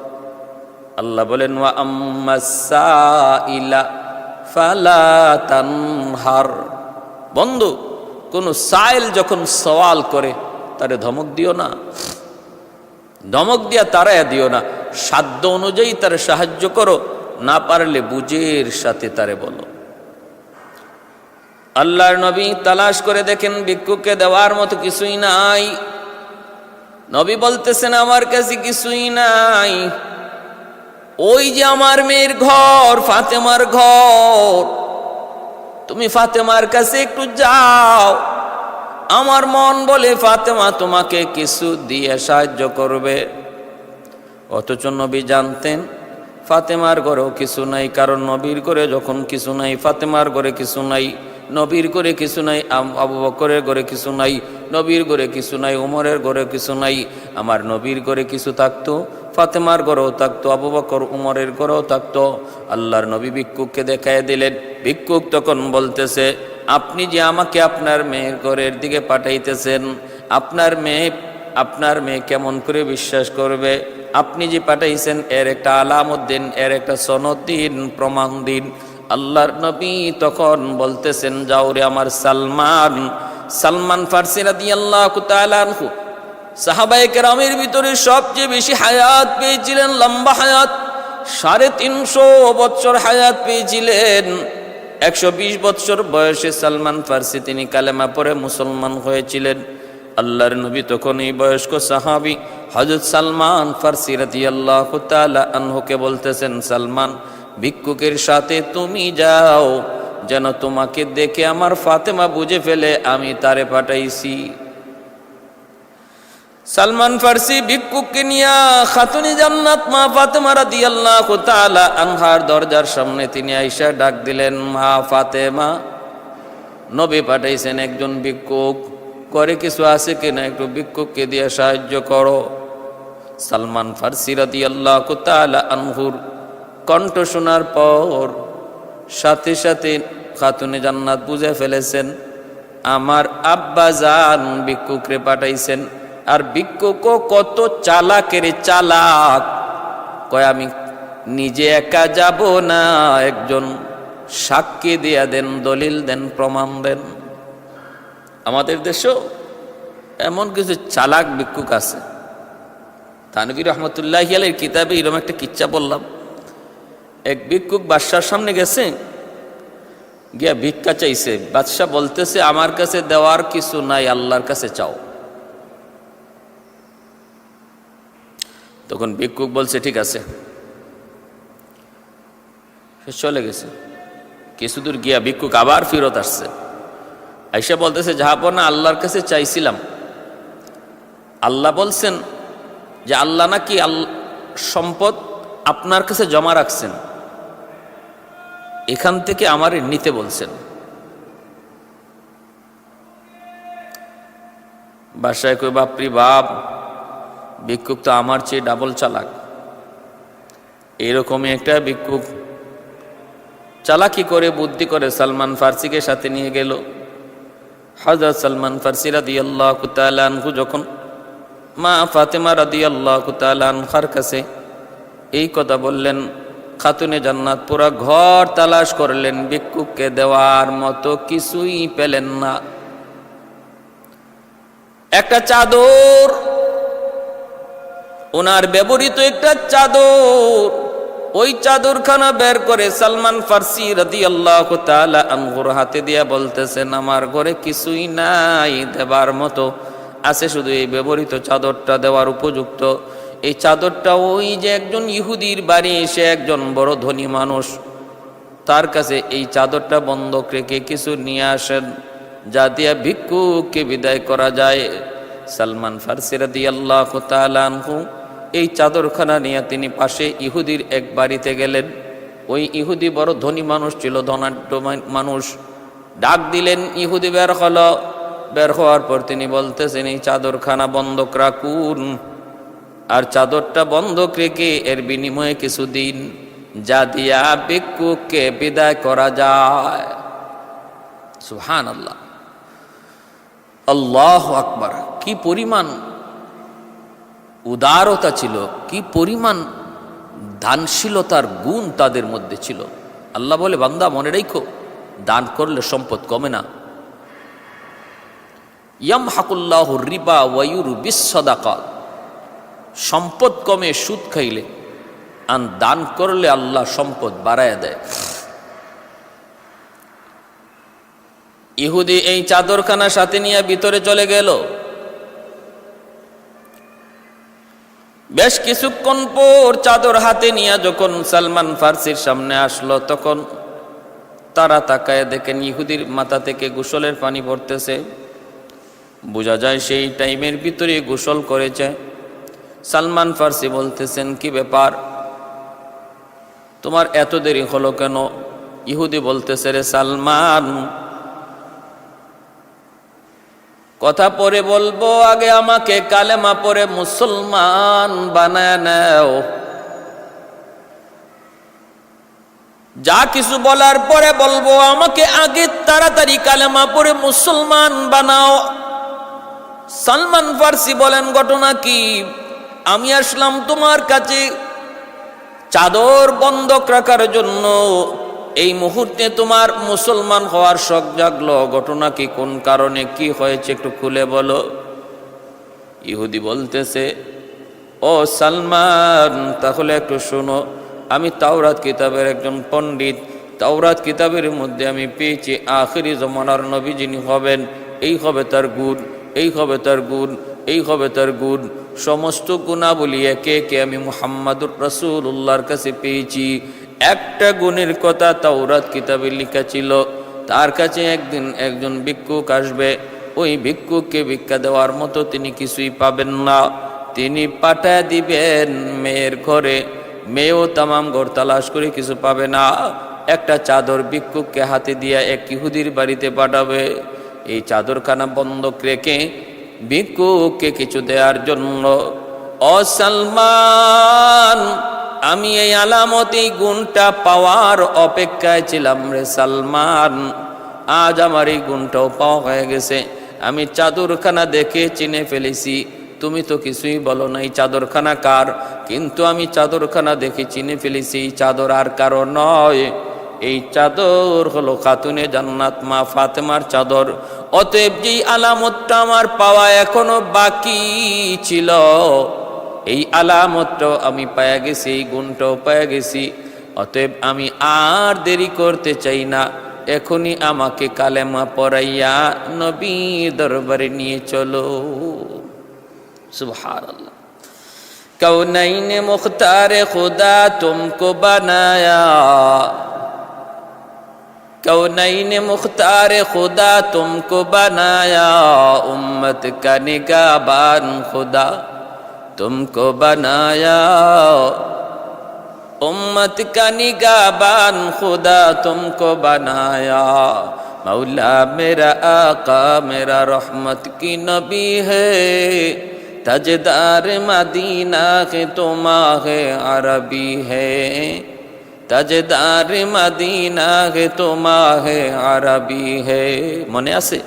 S1: আল্লাহ বলেন, ওয়া আম্মাস সাইলা ফালা তানহার। বন্ধু, কোন সাইল যখন সওয়াল করে তারে ধমক দিও না, ধমক দিয়া তারায়া দিও না। সাধ্য অনুযায়ী তারে সাহায্য করো, না পারলে বুঝের সাথে তারে বলো। আল্লাহর নবী তালাশ করে দেখেন ভিক্ষুককে দেওয়ার মতো কিছুই নাই। নবী বলতেছেন, আমার কাছে কিছুই নাই। ওই যে আমার মেয়ের ঘর, ফাতেমার ঘর, তুমি ফাতেমার কাছে একটু যাও। আমার মন বলে ফাতেমা তোমাকে কিছু দিয়ে সাহায্য করবে। অথচ নবী জানতেন ফাতেমার ঘরেও কিছু নাই, কারণ নবীর ঘরে যখন কিছু নাই, ফাতেমার ঘরে কিছু নাই, নবীর ঘরে কিছু নাই, আবু বকরের ঘরে কিছু নাই, নবীর ঘরে কিছু নাই, উমরের ঘরে কিছু নাই। আমার নবীর ঘরে কিছু থাকতো, ফাতেমার ঘরেও থাকতো, আবু বকর উমরের ঘরেও থাকতো। আল্লাহর নবী ভিক্ষুককে দেখায় দিলেন। ভিক্ষুক তখন বলতেছে, আপনি যে আমাকে আপনার মেয়ের ঘরের দিকে পাঠাইতেছেন, আপনার মেয়ে কেমন করে বিশ্বাস করবে? আপনি যে পাঠাইছেন এর একটা আলামত দিন, এর একটা সনদ দিন, প্রমাণ দিন। আল্লাহর নবী তখন বলতেছেন, যাও রে আমার সালমান ফারসি রাদিয়াল্লাহু তাআলা আনহু, সাহাবায়ে কেরামের ভিতরে সবচেয়ে বেশি হায়াত পেয়েছিলেন, লম্বা হায়াত, 350 বছর হায়াত পেয়েছিলেন। 120 বছর বয়সে সালমান ফারসি তিনি কালেমা পড়ে মুসলমান হয়েছিলেন। আল্লাহর নবী তখন এই বয়স্ক সাহাবী হযরত সালমান ফারসি রাদিয়াল্লাহু তাআলা আনহুকে বলতেছেন, সালমান, ভিক্ষুকের সাথে তুমি যাও, যেন তোমাকে দেখে আমার ফাতেমা বুঝে ফেলে আমি তারে পাঠাইছি। সালমান ফারসি ভিক্ষুককে নিয়ে খাতুনে জান্নাত মা ফাতেমা রাদিয়াল্লাহু তাআলা আনহার দরজার সামনে তিনি আয়েশা ডাক দিলেন, মা ফাতেমা, নবী পাঠাইছেন একজন ভিক্ষুক, করে কিছু আছে কিনা একটু ভিক্ষুককে দিয়ে সাহায্য করো। সালমান ফারসি রাদিয়াল্লাহু তাআলা আনহুর কণ্ঠ শোনার পর সাথে সাথে খাতুনে জান্নাত বুঝে ফেলেছেন, আমার আব্বা জান ভিক্ষুকরে পাঠাইছেন। আর ভিক্ষুকও কত চালাকের চালাক, কয় আমি নিজে একা যাব না, একজন সাক্ষী দিয়া দেন, দলিল দেন, প্রমাণ দেন। আমাদের দেশেও এমন কিছু চালাক ভিক্ষুক আছে। তানভীর রহমতুল্লাহি আলাইহির কিতাবে এরকম একটা কিচ্ছা বললাম। এক ভিক্ষুক বাদশার সামনে গেছে, গিয়া ভিক্ষা চাইছে। বাদশা বলতেছে, আমার কাছে দেওয়ার কিছু নাই, আল্লাহর কাছে চাও। তখন ভিক্ষুক বলছে, ঠিক আছে। সে চলে গেছে। কিছুদূর গিয়া ভিক্ষুক আবার ফিরত আসছে। আয়েশা বলতেছে, যাহাবো না, আল্লাহর কাছে চাইছিলাম। আল্লাহ বলছেন যে আল্লাহ নাকি সম্পদ আপনার কাছে জমা রাখছেন, এখান থেকে আমার নিতে বলছেন। বাসায় কই, বাপরি বাপ, ভিক্ষুক তো আমার চেয়ে ডাবল চালাক। এরকমই একটা ভিক্ষুক চালাকি করে, বুদ্ধি করে সালমান ফারসিকে সাথে নিয়ে গেল। হযরত সালমান ফারসি রাদিয়াল্লাহু তাআলা আনহু যখন মা ফাতেমা রাদিয়াল্লাহু তাআলা আনহার কাছে এই কথা বললেন, খাতুনে জান্নাত পুরা ঘর তালাশ করলেন, ভিক্ষুককে দেওয়ার মতো কিছুই পেলেন না। একটা চাদর, ওনার ব্যবহৃত একটা চাদর, ওই চাদরখানা বের করে সালমান ফারসি রাদিয়াল্লাহু তাআলা আনহুর হাতে দিয়া বলতেছেন, আমার ঘরে কিছুই নাই দেবার মতো, আছে শুধু এই ব্যবহৃত চাদরটা দেওয়ার উপযুক্ত। এই চাদরটা ওই যে একজন ইহুদির বাড়ি এসে একজন বড় ধনী মানুষ, তার কাছে এই চাদরটা বন্ধক রেখে কিছু নিয়ে আসেন, যা দিয়া ভিক্ষুককে বিদায় করা যায়। সালমান ফারসি রাদিয়াল্লাহু তাআলা আনহু এই চাদরখানা নিয়ে তিনি পাশে ইহুদির এক বাড়িতে গেলেন। ওই ইহুদি বড় ধনী মানুষ ছিল, ধনাঢ্য মানুষ। ডাক দিলেন, ইহুদি বের হলো, বের হওয়ার পর তিনি বলতেছেন, এই চাদরখানা বন্ধক রাখুন, আর চাদরটা বন্ধক রেখে এর বিনিময়ে কিছু দিন যা দিয়া ভিক্ষুককে বিদায় করা যায়। সুবহানাল্লাহ, আল্লাহু আকবার। কি পরিমাণ উদারতা ছিল, কি পরিমাণ দানশীলতার গুণ তাদের মধ্যে ছিল। আল্লাহ বলে, বান্দা মনে রেখো, দান করলে সম্পদ কমে না। ইয়ামহাকুল্লাহু রিবা ওয়া ইউরবিস সাদাকাত, সম্পদ কমে সুদ খাইলে, আর দান করলে আল্লাহ সম্পদ বাড়ায় দেয়। ইহুদি এই চাদরখানা সাথে নিয়ে ভিতরে চলে গেল। বেশ কিছুক্ষণ পর চাদর হাতে নিয়ে যখন সালমান ফার্সির সামনে আসলো, তখন তারা তাকায় দেখেন ইহুদির মাথা থেকে গোসলের পানি পড়তেছে। বোঝা যায় সেই টাইমের ভিতরে গোসল করেছে। সালমান ফার্সি বলতেছেন, কি ব্যাপার, তোমার এত দেরি হলো কেন? ইহুদি বলতেছে, রে সালমান, কথা পরে বলবো, আগে আমাকে কালেমা পরে মুসলমান বানায় নাও। যা কিছু বলার পরে বলবো, আমাকে আগে তাড়াতাড়ি কালেমা পরে মুসলমান বানাও। সালমান ফার্সি বলেন, ঘটনা কি? আমি আসলাম তোমার কাছে চাদর বন্ধক রাখার জন্য, এই মুহূর্তে তোমার মুসলমান হওয়ার শখ জাগলো। ঘটনা কি, কোন কারণে, কি হয়েছে একটু খুলে বলো। ইহুদি বলতেছে, ও সালমান, তাহলে একটু শোনো, আমি তাওরাত কিতাবের একজন পণ্ডিত। তাওরাত কিতাবের মধ্যে আমি পেয়েছি আখিরি জমানার নবী যিনি হবেন, এই হবে তার গুণ, এই হবে তার গুণ, এই হবে তার গুণ। সমস্ত গুণাবলী একে একে আমি মুহাম্মাদুর রাসূলুল্লাহর কাছে পেয়েছি। একটা গুণের কথা তাওরাত কিতাবে লেখা ছিল, তার কাছে একদিন একজন ভিক্ষুক আসবে, ওই ভিক্ষুককে ভিক্ষা দেওয়ার মতো তিনি কিছুই পাবেন না। তিনি পাঠায় দিবেন মেয়ের ঘরে, মেয়েও তামাম ঘর তালাশ করে কিছু পাবে না। একটা চাদর ভিক্ষুককে হাতে দিয়া এক ইহুদির বাড়িতে পাঠাবে। এই চাদরখানা বন্ধক রেখে ভিক্ষুককে কিছু দেওয়ার জন্য। ও সালমান, আমি এই আলামত, এই গুণটা পাওয়ার অপেক্ষায় ছিলাম রে সালমান। আজ আমার এই গুণটাও পাওয়া হয়ে গেছে। আমি চাদরখানা দেখে চিনে ফেলেছি। তুমি তো কিছুই বলো না এই চাদরখানা কার, কিন্তু আমি চাদরখানা দেখে চিনে ফেলেছি। এই চাদর আর কারো নয়, এই চাদর হলো খাতুনে জান্নাত মা ফাতেমার চাদর। অতএব যেই আলামতটা আমার পাওয়া এখনো বাকি ছিল, এই আলামতটাও আমি পায়া গেছি, এই গুণটাও পায়া গেছি। অতএব আমি আর দেরি করতে চাই না, এখনই আমাকে কালেমা পড়াইয়া নবী দরবারে নিয়ে চলো। সুবহানাল্লাহ। কৌনাইন মুখতারে খুদা তুমকো বানায়া, कौनैन मुख्तार खुदा तुमको बनाया, उम्मत का निगाहबान खुदा तुमको बनाया, उम्मत का निगाहबान खुदा तुमको बनाया। मौला मेरा आका मेरा रहमत की नबी है, ताजदार मदीना के तुम्हारे अरबी है, তাজদার মদিনা হে তোমাহে আরবি হে। মনে আছে?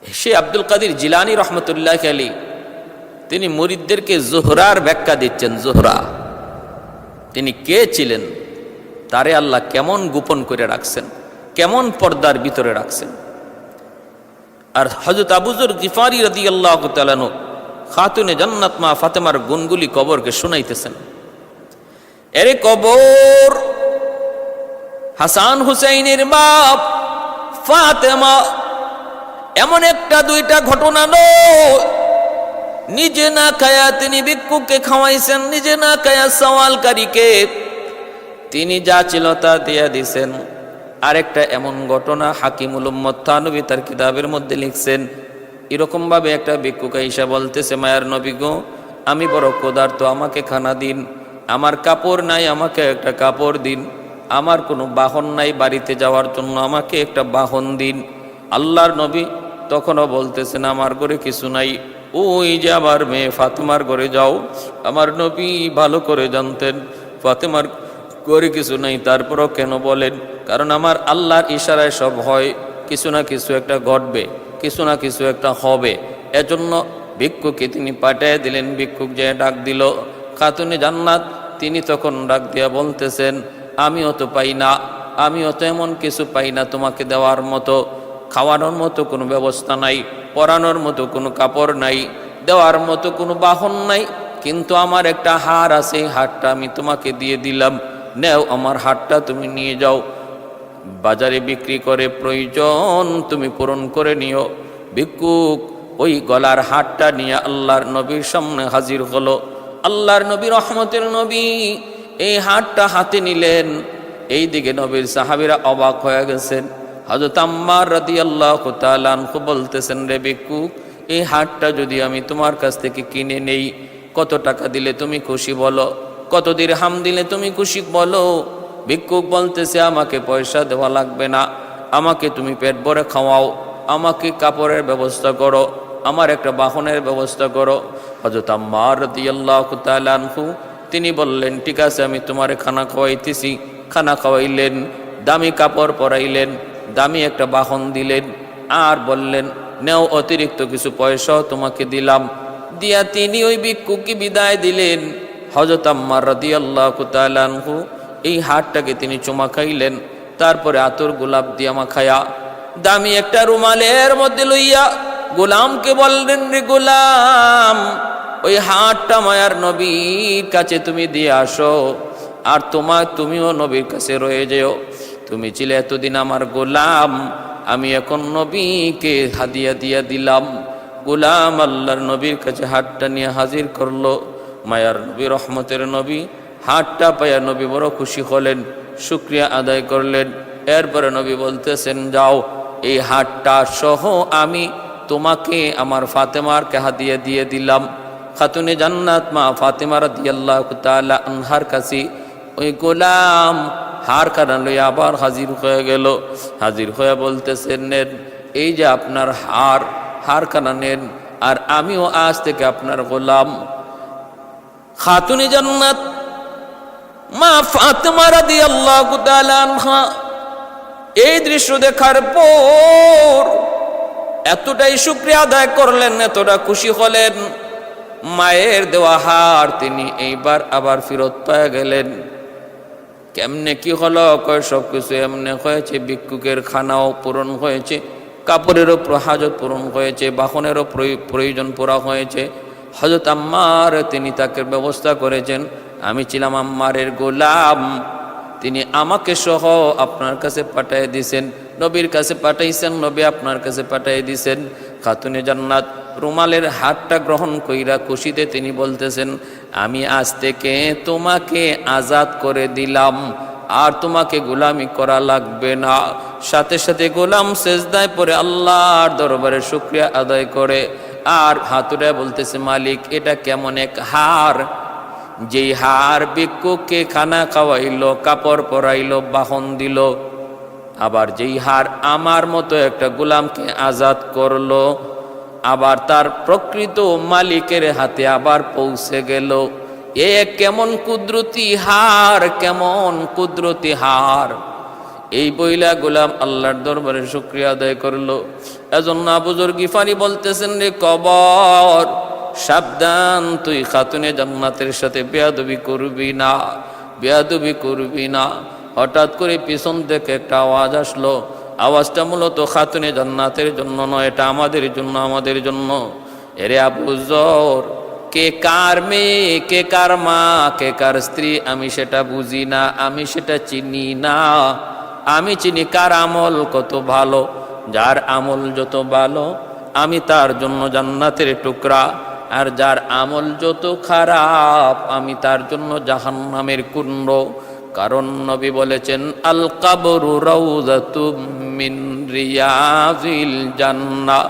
S1: সে আব্দুল কাদের জিলানী রহমতুল্লাহ আলাইহি তিনি মুরিদদেরকে জোহরার ব্যাখ্যা দিচ্ছেন। জোহরা তিনি কে ছিলেন, তারে আল্লাহ কেমন গোপন করে রাখছেন, কেমন পর্দার ভিতরে রাখছেন। আর হযরত আবু যর গিফারি রাদিয়াল্লাহু তাআলা আনহু খাতুনে জান্নাত মা ফাতেমার গুণগুলি কবরকে শুনাইতেছেন। এরে কবর, হাসান হুসাইনের বাপ ফাতেমা এমন একটা দুইটা ঘটনা নয়, নিজে না খায়া তিনি ভিক্ষুককে খাওয়াইছেন, নিজে না খায়া সওয়ালকারীকে তিনি যা ছিল তা দিয়া দিছেন। আরেকটা এমন ঘটনা হাকিমুল উম্মত থানবী তার কিতাবের মধ্যে লিখছেন। এরকম ভাবে একটা ভিক্ষুক আইসা বলতেছে, মায়ার নবী গো, আমি বড় ক্ষুধার্ত, আমাকে খানা দিন। আমার কাপড় নাই, আমাকে একটা কাপড় দিন। আমার কোনো বাহন নাই বাড়িতে যাওয়ার জন্য, আমাকে একটা বাহন দিন। আল্লাহর নবী তখনও বলতেছেন আমার ঘরে কিছু নাই। ওই যে আমার মেয়ে ফাতেমার ঘরে যাও। আমার নবী ভালো করে জানতেন ফাতেমার ঘরে কিছু নাই, তারপরও কেন বলেন? কারণ আমার আল্লাহর ইশারায় সব হয়, কিছু না কিছু একটা ঘটবে, কিছু না কিছু একটা হবে। এজন্য ভিক্ষুককে তিনি পাঠিয়ে দিলেন। ভিক্ষুক যে ডাক দিল খাতুনে জান্নাত, তিনি তখন ডাক দিয়া বলতেছেন আমিও তো পাই না, আমিও তো এমন কিছু পাই না তোমাকে দেওয়ার মতো। খাওয়ানোর মতো কোনো ব্যবস্থা নাই, পরানোর মতো কোনো কাপড় নাই, দেওয়ার মতো কোনো বাহন নাই, কিন্তু আমার একটা হার আছে, হারটা আমি তোমাকে দিয়ে দিলাম, নেও আমার হারটা তুমি নিয়ে যাও, বাজারে বিক্রি করে প্রয়োজন তুমি পূরণ করে নিও। ভিক্ষুক ওই গলার হারটা নিয়ে আল্লাহর নবীর সামনে হাজির হলো। আল্লাহর নবী রহমতের নবী এই হারটা হাতে নিলেন। এই দিকে নবীর সাহাবীরা অবাক হয়ে গেছেন। হযরত আম্মার রাদিয়াল্লাহু তাআলা আনহু বলতেছেন, রে ভিক্ষুক, এই হারটা যদি আমি তোমার কাছ থেকে কিনে নেই, কত টাকা দিলে তুমি খুশি বলো? কত দিরহাম দিলে তুমি খুশি বলো? ভিক্ষুক বলতেছে আমাকে পয়সা দেওয়া লাগবে না, আমাকে তুমি পেট ভরে খাওয়াও, আমাকে কাপড়ের ব্যবস্থা করো, আমার একটা বাহনের ব্যবস্থা করো। হযরত আম্মার রাদিয়াল্লাহু তাআলা আনহু তিনি বললেন ঠিক আছে আমি তোমারে খানা খাওয়াইতেছি। খানা খাওয়াইলেন, দামি কাপড় পরাইলেন, দামি একটা বাহন দিলেন, আর বললেন নেও অতিরিক্ত কিছু পয়সাও তোমাকে দিলাম। দিয়া তিনি ওই ভিক্ষুককে বিদায় দিলেন। হযরত আম্মার রাদিয়াল্লাহু তাআলা আনহু এই হারটাকে তিনি চুমা খাইলেন, তারপরে আতর গোলাপ দিয়া মাখায়া দামি একটা রুমালের মধ্যে লইয়া গোলামকে বললেন, রে গোলাম, ওই হারটা মায়ার নবীর কাছে তুমি দিয়ে আসো, আর তুমিও নবীর কাছে রয়ে যেও। তুমি ছিলে এতদিন আমার গোলাম, আমি এখন নবীকে হাদিয়া দিয়া দিলাম। গোলাম আল্লাহর নবীর কাছে হাতটা নিয়ে হাজির করলো। মায়ার নবী রহমতের নবী হাতটা পায়া নবী বড় খুশি হলেন, শুকরিয়া আদায় করলেন। এরপরে নবী বলতেছেন যাও, এই হাতটা সহ আমি তোমাকে আমার ফাতেমারকে হাদিয়া দিয়ে দিলাম। খাতুনে জান্নাত মা ফাতেমা রাদিয়াল্লাহু তাআলা আনহার কাছে ওই গোলাম হার কানা লইয়া আবার হাজির হয়ে গেল। হাজির হয়ে বলতেছেন নেন, এই যে আপনার হার কানা নেন, আর আমিও আজ থেকে আপনার গোলাম। খাতুনে জান্নাত মা ফাতেমা রাদিয়াল্লাহু তাআলা আনহা এই দৃশ্য দেখার পর এতটাই শুকরিয়া আদায় করলেন, এতটা খুশি হলেন, মায়ের দেওয়া হার তিনি এইবার আবার ফেরত পেয়ে গেলেন। কেমনে কি হলো? কয় সব কিছু এমনি হয়েছে, ভিক্ষুকের খানাও পূরণ হয়েছে, কাপড়েরও হাজত পূরণ হয়েছে, বাহনেরও প্রয়োজন পুরা হয়েছে। হযরত আম্মার তিনি তাকে ব্যবস্থা করেছেন। আমি ছিলাম আম্মারের গোলাম, তিনি আমাকে সহ আপনার কাছে পাঠিয়ে দিয়েছেন, নবীর কাছে পাঠাইছেন, নবী আপনার কাছে পাঠিয়ে দিয়েছেন। খাতুনে জান্নাত রুমালের হাতটা গ্রহণ কইরা খুশিতে তিনি বলতেছেন আমি আজ থেকে তোমাকে আজাদ করে দিলাম, আর তোমাকে গোলামি করা লাগবে না। সাথে সাথে গোলাম সেজদায় পড়ে আল্লাহর দরবারে শুকরিয়া আদায় করে আর হাতুড়ে বলতেছে মালিক এটা কেমন এক হার, যেই হার ভিক্ষুককে খানা খাওয়াইলো, কাপড় পরাইলো, বাহন দিল, আবার যেই হার আমার মতো একটা গোলামকে আজাদ করলো, আবার তার প্রকৃত মালিকের হাতে আবার পৌঁছে গেল। এ কেমন কুদরতি হার, কেমন কুদরতি হার। এই বইলা গোলাম আল্লাহর দরবারে শুকরিয়া আদায় করলো। এজন্য আবু যর গিফারি বলতেছেন, রে কবর সাবধান, তুই খাতুনে জান্নাতের সাথে বেয়াদবি করবি না, বেয়াদবি করবি না। হঠাৎ করে পিছন থেকে একটা আওয়াজ আসলো। আওয়াজটা মূলত খাতুনে জান্নাতের জন্য নয়, এটা আমাদের জন্য। এরে আবু যর, কে কার মেয়ে, কে কার মা, কে কার স্ত্রী আমি সেটা বুঝি না, আমি সেটা চিনি না। আমি চিনি কার আমল কত ভালো। যার আমল যত ভালো আমি তার জন্য জান্নাতের টুকরা, আর যার আমল যত খারাপ আমি তার জন্য জাহান্নামের কুণ্ড। কারণ নবী বলেছেন আল কবরু রাউযাতুম মিন রিয়াযিল জান্নাহ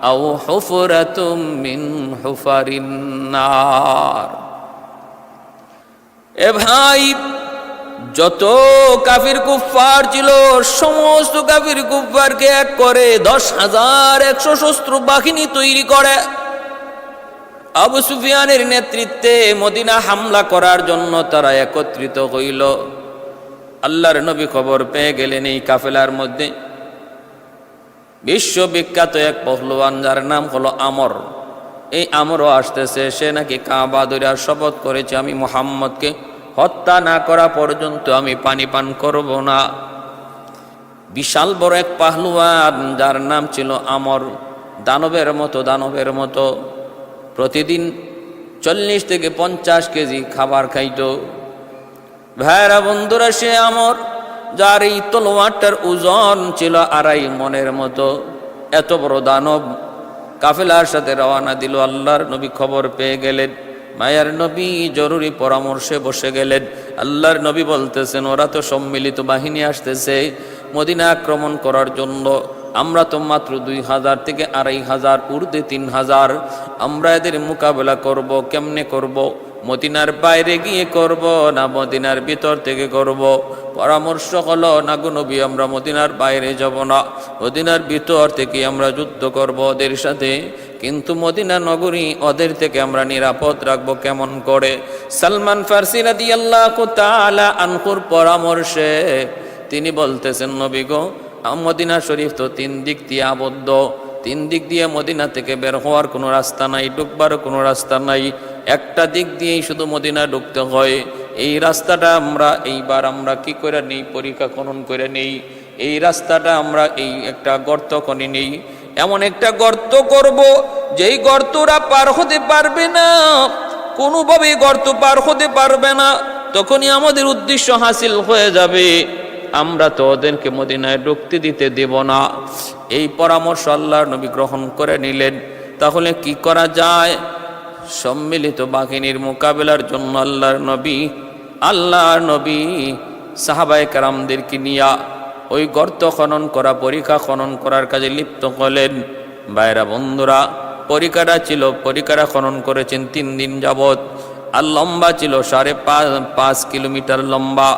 S1: আও হুফরাতুম মিন হুফারিন নার। এ ভাই, যত কাফির কুফফার ছিল সমস্ত কাফির কুফফারকে এক করে 10,100 শস্ত্র বাহিনী তৈরি করে আবু সুফিয়ানের নেতৃত্বে মদিনা হামলা করার জন্য তারা একত্রিত হইল। আল্লাহর নবী খবর পেয়ে গেলেন এই কাফেলার মধ্যে বিশ্ববিখ্যাত এক পহলওয়ান যার নাম হলো আমর। এই আমরও আসতেছে, সে নাকি কাবা ধরে শপথ করেছে আমি মুহাম্মদকে হত্যা না করা পর্যন্ত আমি পানি পান করব না। বিশাল বড় এক পাহলওয়ান যার নাম ছিল আমর, দানবের মতো প্রতিদিন 40 থেকে 50 কেজি খাবার খাইত। ভাইরা বন্ধুরা, সে আমর যার এই তলোয়ারটার ওজন ছিল 2.5 মণের মতো, এত বড় দানব কাফেলার সাথে রওনা দিল। আল্লাহর নবী খবর পেয়ে গেলেন, মায়ার নবী জরুরি পরামর্শে বসে গেলেন। আল্লাহর নবী বলতেছেন ওরা তো সম্মিলিত বাহিনী আসতেছে মদিনা আক্রমণ করার জন্য, আমরা তো মাত্র 2,000 থেকে 2,500 ঊর্ধ্বে 3,000, আমরা এদের মোকাবেলা করব কেমনে করব? মদিনার বাইরে গিয়ে করব না মদিনার ভিতর থেকে করব? পরামর্শ হলো না গো নবী, আমরা মদিনার বাইরে যাব না, মদিনার ভিতর থেকে আমরা যুদ্ধ করব ওদের সাথে, কিন্তু মদিনা নগরী ওদের থেকে আমরা নিরাপদ রাখবো কেমন করে? সালমান ফারসি রাদিয়াল্লাহু তাআলা আনহুর পরামর্শে তিনি বলতেছেন নবী গো, মদিনা শরীফ তো 3 দিক দিয়ে আবদ্ধ, 3 দিক দিয়ে মদিনা থেকে বের হওয়ার কোনো রাস্তা নাই, ঢুকবারও কোনো রাস্তা নাই, একটা দিক দিয়েই শুধু মদিনা ঢুকতে হয়। এই রাস্তাটা এইবার আমরা কি করে নেই, পরীক্ষা খনন করে নেই। এই রাস্তাটা আমরা এই একটা গর্ত খনি নেই, এমন একটা গর্ত করব যেই গর্তরা পার হতে পারবে না, কোনোভাবে গর্ত পার হতে পারবে না, তখনই আমাদের উদ্দেশ্য হাসিল হয়ে যাবে, আমরা তো ওদেরকে মদিনায় ঢুকতে দিতে দেব না। এই পরামর্শ আল্লাহর নবী গ্রহণ করে নিলেন। তাহলে কি করা যায়? সম্মিলিত বাহিনীর মোকাবেলার জন্য আল্লাহর নবী সাহাবায়ে কেরামদেরকে নিয়ে ওই গর্ত খনন করা, পরিখা খনন করার কাজে লিপ্ত হলেন। ভাইরা বন্ধুরা, পরিখাটা খনন করেছেন 3 দিন যাবত, আর লম্বা ছিল 5.5 কিলোমিটার লম্বা,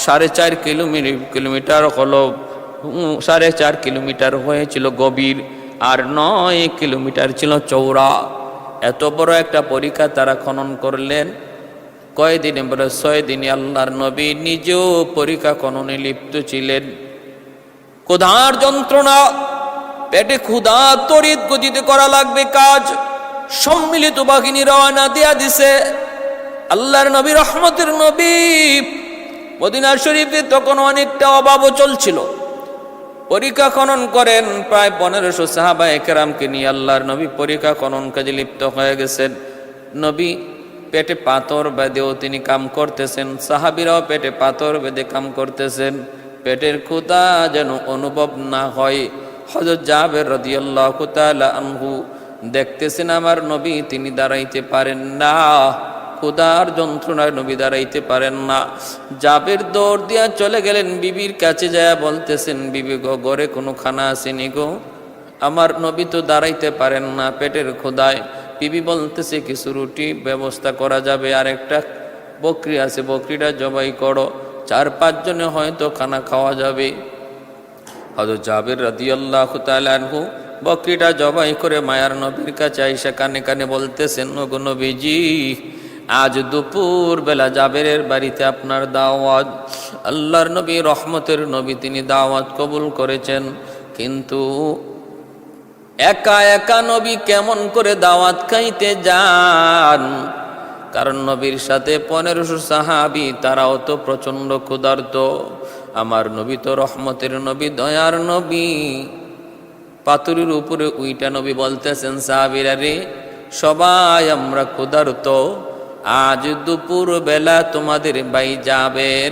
S1: 4.5 কিলোমিটার হলো, 4.5 কিলোমিটার হয়েছিল গভীর, আর 9 কিলোমিটার ছিল চওড়া। এত বড় একটা পরিখা তারা খনন করলেন। কয়দিনে? বলে 6 দিনে। আল্লাহর নবী নিজেও পরিখা খননে লিপ্ত ছিলেন। ক্ষুধার যন্ত্রণা, পেটে ক্ষুধা, তড়িৎ গতিতে করা লাগবে কাজ। সম্মিলিত বাহিনী রওনা দিয়া দিছে। আল্লাহর নবী রহমতের নবী মদিনা শরীফে তখন অনেকটা অভাবও চলছিল। পরিখা খনন করেন, প্রায় 1500 সাহাবায়ে কেরামকে নিয়ে আল্লাহর নবী পরিখা খনন কাজে লিপ্ত হয়ে গেছেন। নবী পেটে পাথর বেঁধেও তিনি কাম করতেছেন, সাহাবীরাও পেটে পাথর বেঁধে কাম করতেছেন, পেটের ক্ষুধা যেন অনুভব না হয়। হযরত জাবের রাদিয়াল্লাহু তাআলা আনহু দেখতেছেন আমার নবী তিনি দাঁড়াইতে পারেন না, ক্ষুধার যন্ত্রণায় নবী দাঁড়াইতে পারেন না। জাবের দৌড় দিয়া চলে গেলেন বিবির কাছে, যায় বলতেছেন বিবি গো, ঘরে কোনো খানা আসেনি গো, আমার নবী তো দাঁড়াইতে পারেন না পেটের ক্ষুধায়। বিবি বলতেছে কিছু রুটি ব্যবস্থা করা যাবে, আর একটা বকরি আছে, বকরিটা জবাই করো, 4-5 জনে হয়তো খানা খাওয়া যাবে। হযরত জাবের রাদিয়াল্লাহু তাআলা আনহু বকরিটা জবাই করে মায়ার নবীর কাছে আইসা কানে কানে বলতেছেন, ওগো নবীজি, আজ দুপুর বেলা জাবেরের বাড়িতে আপনার দাওয়াত। আল্লাহর নবী রহমতের নবী, তিনি দাওয়াত কবুল করেছেন, কিন্তু একা একা নবী কেমন করে দাওয়াত খাইতে যান? কারণ নবীর সাথে 1500 সাহাবী, তারাও তো প্রচন্ড ক্ষুধার্ত। আমার নবী তো রহমতের নবী, দয়ার নবী। পাথরের উপরে উইটা নবী বলতেছেন, সাহাবীরা রে, সবাই আমরা ক্ষুধার্ত, আজ দুপুর বেলা তোমাদের ভাই জাবের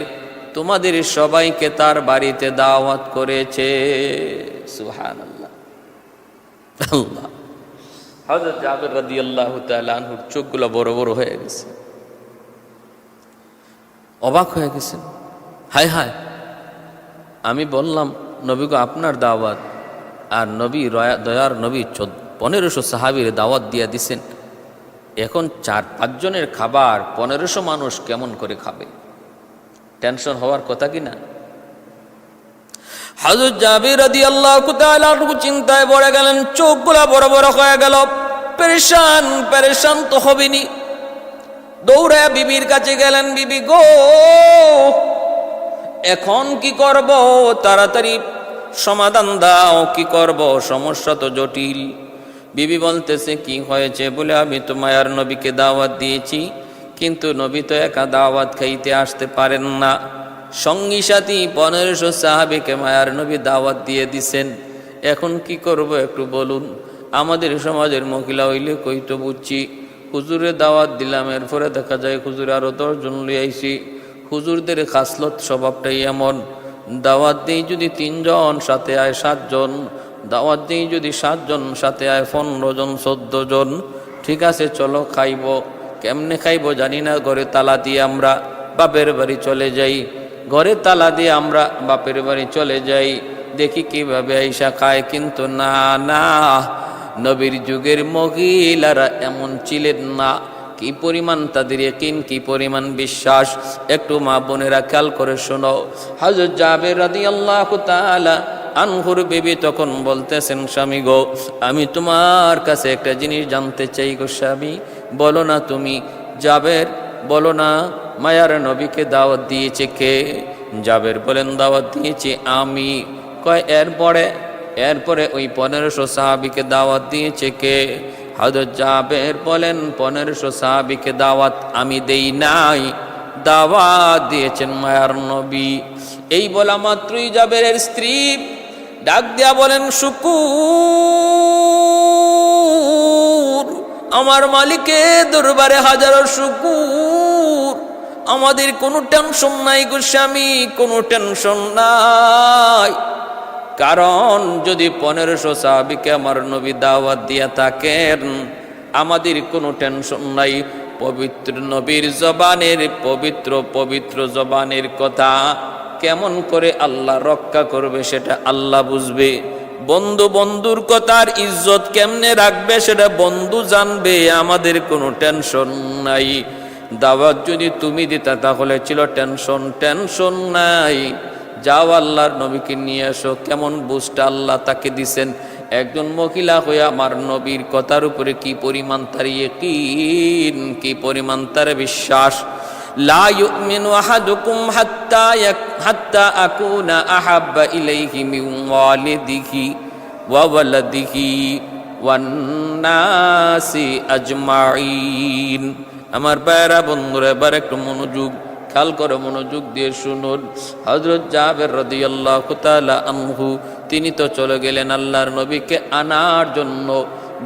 S1: তোমাদের সবাইকে তার বাড়িতে দাওয়াত করেছে। সুবহানাল্লাহ। আল্লাহ, হযরত জাবের রাদিয়াল্লাহু তাআলা আনহুর চোখগুলো বড় বড় হয়ে গেছে, অবাক হয়ে গেছেন। হায় হায়, আমি বললাম নবী গো আপনার দাওয়াত, আর নবী দয়ার নবী 1500 সাহাবীর দাওয়াত দিয়া দিছেন, এখন 4-5 জনের খাবার 1500 মানুষ কেমন করে খাবে? টেনশন হওয়ার কথা কি না? হযরত জাবির রাদিয়াল্লাহু তাআলা চিন্তায় পড়ে গেলেন, চোখগুলা বড় বড় হয়ে গেল। পেরেশান তো হবেনি। দৌড়ে বিবির কাছে গেলেন, বিবি গো এখন কি করব, তাড়াতাড়ি সমাধান দাও, কি করব, সমস্যা তো জটিল। বিবি বলতেছে কি হয়েছে? বলে আমি তো মায়ার নবীকে দাওয়াত দিয়েছি, কিন্তু নবী তো একা দাওয়াত খাইতে আসতে পারেন না, সঙ্গী সাথী 1500 সাহাবীকে মায়ার নবী দাওয়াত দিয়ে দিছেন। এখন কি করব একটু বলুন। আমাদের সমাজের মহিলা হইলে কইতো বুঝছি, হুজুরে দাওয়াত দিলাম, এরপরে দেখা যায় হুজুর আরো 10 জন লই আইছি। হুজুরদের খাসলত স্বভাবটাই এমন, দাওয়াত দিই যদি 3 জন, সাথে আয় 7 জন, দাওয়াত দিই যদি 7 জন, সাথে আয় 15 জন 14 জন। ঠিক আছে চলো খাইব। কেমনে খাইব জানি না, ঘরে তালা দিয়ে আমরা বাপের বাড়ি চলে যাই। ঘরে তালা দিয়ে আমরা বাপের বাড়ি চলে যাই, দেখি কিভাবে আইসা খায়। কিন্তু না না, নবীর যুগের মহিলারা এমন ছিলেন না। কি পরিমাণ তাদের ইয়াকিন, কি পরিমাণ বিশ্বাস, একটু মা বোনেরা খেয়াল করে শোনো। হযরত জাবের রাদিয়াল্লাহু তাআলা আনহুর বিবি তখন বলতেছেন, স্বামী গো আমি তোমার কাছে একটা জিনিস জানতে চাই গো স্বামী। বলো না তুমি। জাবের বলো না, মায়ার নবীকে দাওয়াত দিয়েছে কে? জাবের বলেন দাওয়াত দিয়েছি আমি। কয় এরপরে ওই 1500 সাহাবীকে দাওয়াত দিয়েছে কে? হযরত জাবের বলেন 1500 সাহাবীকে দাওয়াত আমি দেই নাই, দাওয়াত দিয়েছেন মায়ার নবী। এই বলা মাত্রই জাবেরের স্ত্রী ডাক দিয়া বলেন, শুকুর, আমার মালিকের দরবারে হাজারো শুকুর। আমাদের কোনো টেনশন নাই গো স্বামী, কোনো টেনশন নাই। কারণ যদি 1500 সাহাবীকে আমার নবী দাওয়াত দিয়া থাকেন, আমাদের কোনো টেনশন নাই। পবিত্র নবীর জবানের পবিত্র জবানের কথা কেমন করে আল্লাহ রক্ষা করবে সেটা আল্লাহ বুঝবে। বন্ধুর কথার ইজ্জত কেমনে রাখবে সেটা বন্ধু জানবে। আমাদের কোনো টেনশন নাই। দাওয়াত যদি তুমি দিতা তাহলে ছিল টেনশন নাই। যাও আল্লাহর নবীকে নিয়ে আসো। কেমন বুঝটা আল্লাহ তাকে দিছেন। একজন মহিলা হয়ে আমার নবীর কথার উপরে কি পরিমাণ তার ইয়াকিন, কি পরিমাণ তার বিশ্বাস। লা ইউমিনু আহাদুকুম হাত্তা আকুনা আহাব্বা ইলাইহি মিন ওয়ালিদিহি ওয়া ওয়ালাদিহি ওয়ান নাসি আজমাইন। আমার ভাইরা বন্ধুরা এবার একটু মনোযোগ খেয়াল করে মনোযোগ দিয়ে শুনুন। হযরত জাবের রাদিয়াল্লাহু তাআলা আনহু তিনি তো চলে গেলেন আল্লাহর নবীকে আনার জন্য।